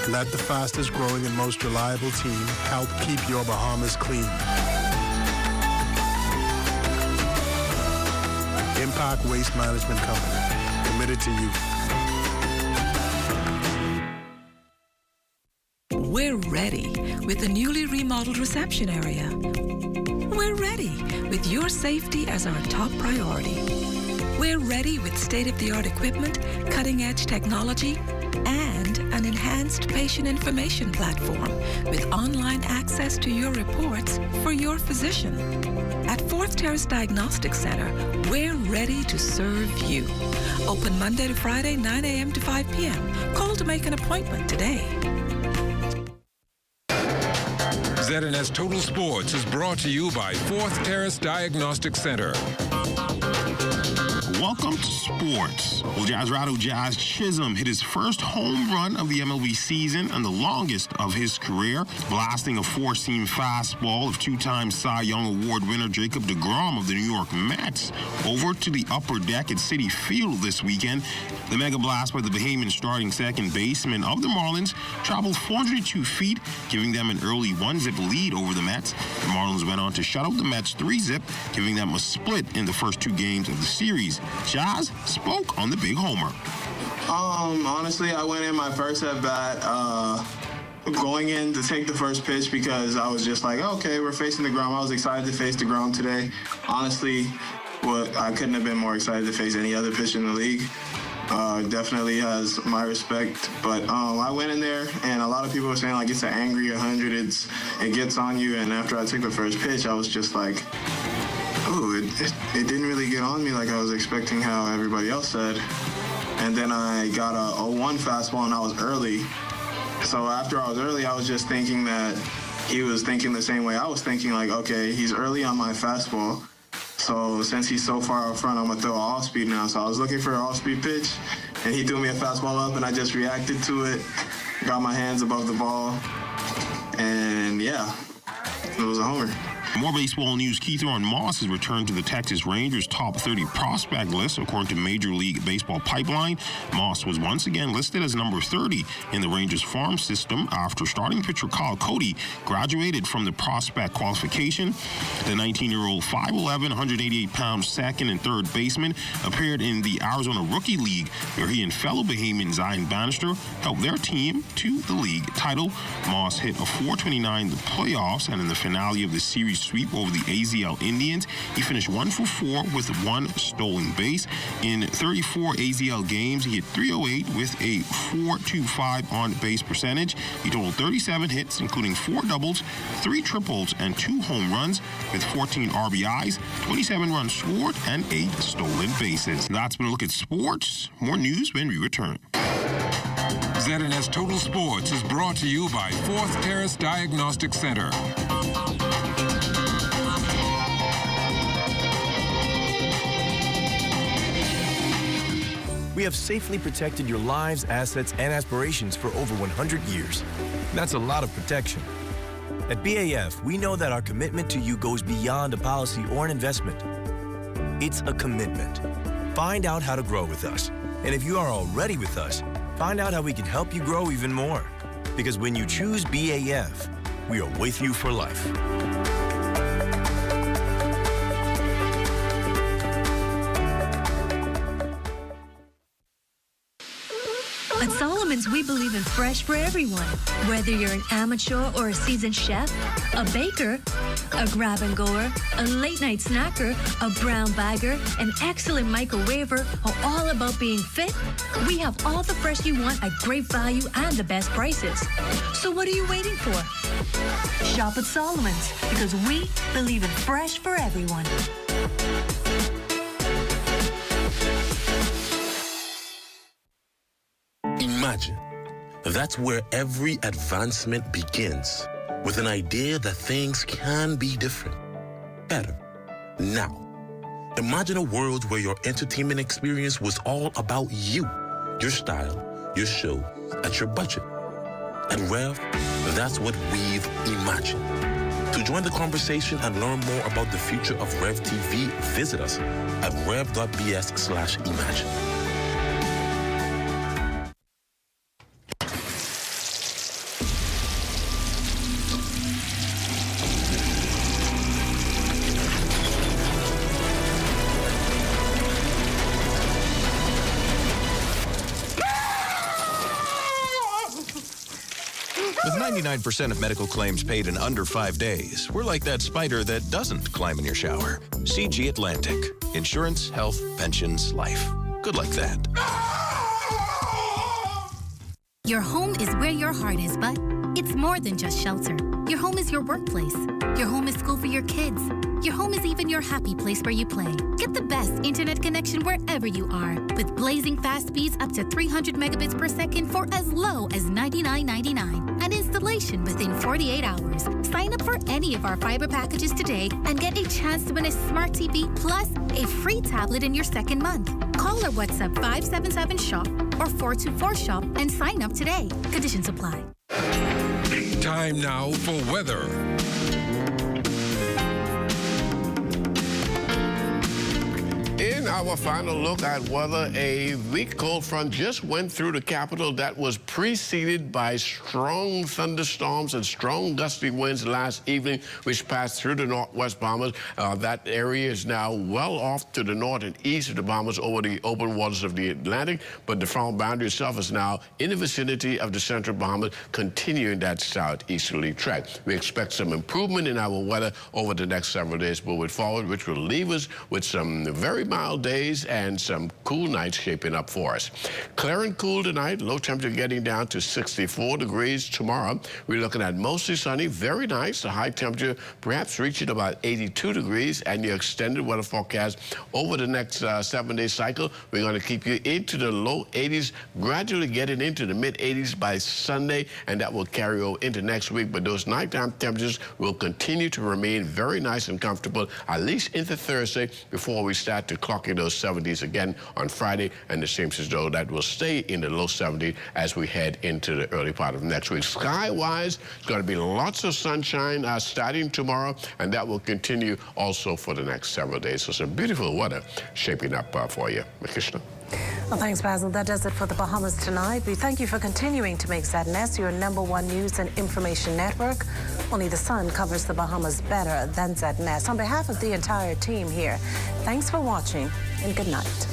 Speaker 26: Let the fastest growing and most reliable team help keep your Bahamas clean. Impact Waste Management Company, committed to you.
Speaker 28: We're ready with the newly remodeled reception area. We're ready with your safety as our top priority. We're ready with state-of-the-art equipment, cutting-edge technology, and an enhanced patient information platform with online access to your reports for your physician. At Fourth Terrace Diagnostic Center, we're ready to serve you. Open Monday to Friday, 9 a.m. to 5 p.m. Call to make an appointment today.
Speaker 29: ZNS Total Sports is brought to you by Fourth Terrace Diagnostic Center.
Speaker 30: Welcome to sports. Well, Jazzrado Jazz Chisholm hit his first home run of the MLB season and the longest of his career, blasting a four-seam fastball of two-time Cy Young Award winner Jacob deGrom of the New York Mets over to the upper deck at Citi Field this weekend. The mega blast by the Bahamian starting second baseman of the Marlins traveled 402 feet, giving them an early 1-zip lead over the Mets. The Marlins went on to shut out the Mets 3-zip, giving them a split in the first two games of the series. Jazz spoke on the big homer.
Speaker 31: Honestly, I went in my first at bat going in to take the first pitch because I was just like, okay, we're facing deGrom. I was excited to face deGrom today. Honestly, I couldn't have been more excited to face any other pitcher in the league. Definitely has my respect, but I went in there and a lot of people were saying like it's an angry 100, it gets on you, and after I took the first pitch, I was just like, oh, it didn't really get on me like I was expecting how everybody else said. And then I got a 0-1 fastball and I was early. So after I was early, I was just thinking that he was thinking the same way I was thinking, like, okay, he's early on my fastball. So since he's so far out front, I'm going to throw an off-speed now. So I was looking for an off-speed pitch, and he threw me a fastball up, and I just reacted to it, got my hands above the ball, and yeah, it was a homer.
Speaker 30: More baseball news. Keithron Moss has returned to the Texas Rangers top 30 prospect list, according to Major League Baseball Pipeline. Moss was once again listed as number 30 in the Rangers farm system after starting pitcher Kyle Cody graduated from the prospect qualification. The 19-year-old 5'11", 188-pound second and third baseman appeared in the Arizona Rookie League, where he and fellow Bahamian Zion Bannister helped their team to the league title. Moss hit a .429 in the playoffs, and in the finale of the series sweep over the AZL Indians, he finished 1 for 4 with 1 stolen base. In 34 AZL games, he hit .308 with a .425 on-base percentage. He totaled 37 hits, including 4 doubles, 3 triples, and 2 home runs, with 14 RBIs, 27 runs scored, and 8 stolen bases. That's been a look at sports. More news when we return.
Speaker 29: ZNS Total Sports is brought to you by Fourth Terrace Diagnostic Center.
Speaker 2: We have safely protected your lives, assets, and aspirations for over 100 years. That's a lot of protection. At BAF, we know that our commitment to you goes beyond a policy or an investment. It's a commitment. Find out how to grow with us. And if you are already with us, find out how we can help you grow even more. Because when you choose BAF, we are with you for life.
Speaker 4: At Solomon's, we believe in fresh for everyone. Whether you're an amateur or a seasoned chef, a baker, a grab-and-goer, a late-night snacker, a brown bagger, an excellent microwaver, or all about being fit, we have all the fresh you want at great value and the best prices. So what are you waiting for? Shop at Solomon's, because we believe in fresh for everyone.
Speaker 5: Imagine, that's where every advancement begins, with an idea that things can be different, better, now. Imagine a world where your entertainment experience was all about you, your style, your show, at your budget. At Rev, that's what we've imagined. To join the conversation and learn more about the future of Rev TV, visit us at rev.bs/imagine.
Speaker 6: With 99% of medical claims paid in under 5 days, we're like that spider that doesn't climb in your shower. CG Atlantic. Insurance, health, pensions, life. Good like that.
Speaker 10: Your home is where your heart is, but it's more than just shelter. Your home is your workplace. Your home is school for your kids. Your home is even your happy place where you play. Get the best internet connection wherever you are, with blazing fast speeds up to 300 megabits per second for as low as $99.99. And installation within 48 hours. Sign up for any of our fiber packages today and get a chance to win a smart TV plus a free tablet in your second month. Call or WhatsApp 577-SHOP or 424-SHOP and sign up today. Conditions apply.
Speaker 29: Time now for weather.
Speaker 11: In our final look at weather, a weak cold front just went through the capital that was preceded by strong thunderstorms and strong gusty winds last evening, which passed through the northwest Bahamas. That area is now well off to the north and east of the Bahamas over the open waters of the Atlantic, but the front boundary itself is now in the vicinity of the central Bahamas, continuing that southeasterly track. We expect some improvement in our weather over the next several days moving forward, which will leave us with some very mild days and some cool nights shaping up for us. Clear and cool tonight, low temperature getting down to 64 degrees tomorrow. We're looking at mostly sunny, very nice. The high temperature perhaps reaching about 82 degrees, and your extended weather forecast over the next 7-day cycle. We're going to keep you into the low 80s, gradually getting into the mid 80s by Sunday, and that will carry over into next week. But those nighttime temperatures will continue to remain very nice and comfortable, at least into Thursday, before we start to clock in those 70s again on Friday, and it seems as though that will stay in the low 70s as we head into the early part of next week. Sky-wise, it's going to be lots of sunshine starting tomorrow, and that will continue also for the next several days. So some beautiful weather shaping up for you. Makishna.
Speaker 3: Well, thanks, Basil. That does it for the Bahamas tonight. We thank you for continuing to make ZNS your #1 news and information network. Only the sun covers the Bahamas better than ZNS. On behalf of the entire team here, thanks for watching and good night.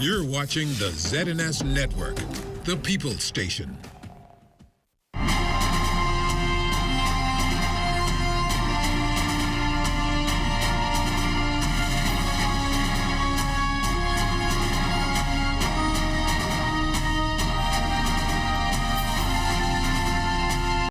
Speaker 29: You're watching the ZNS Network, the People's Station.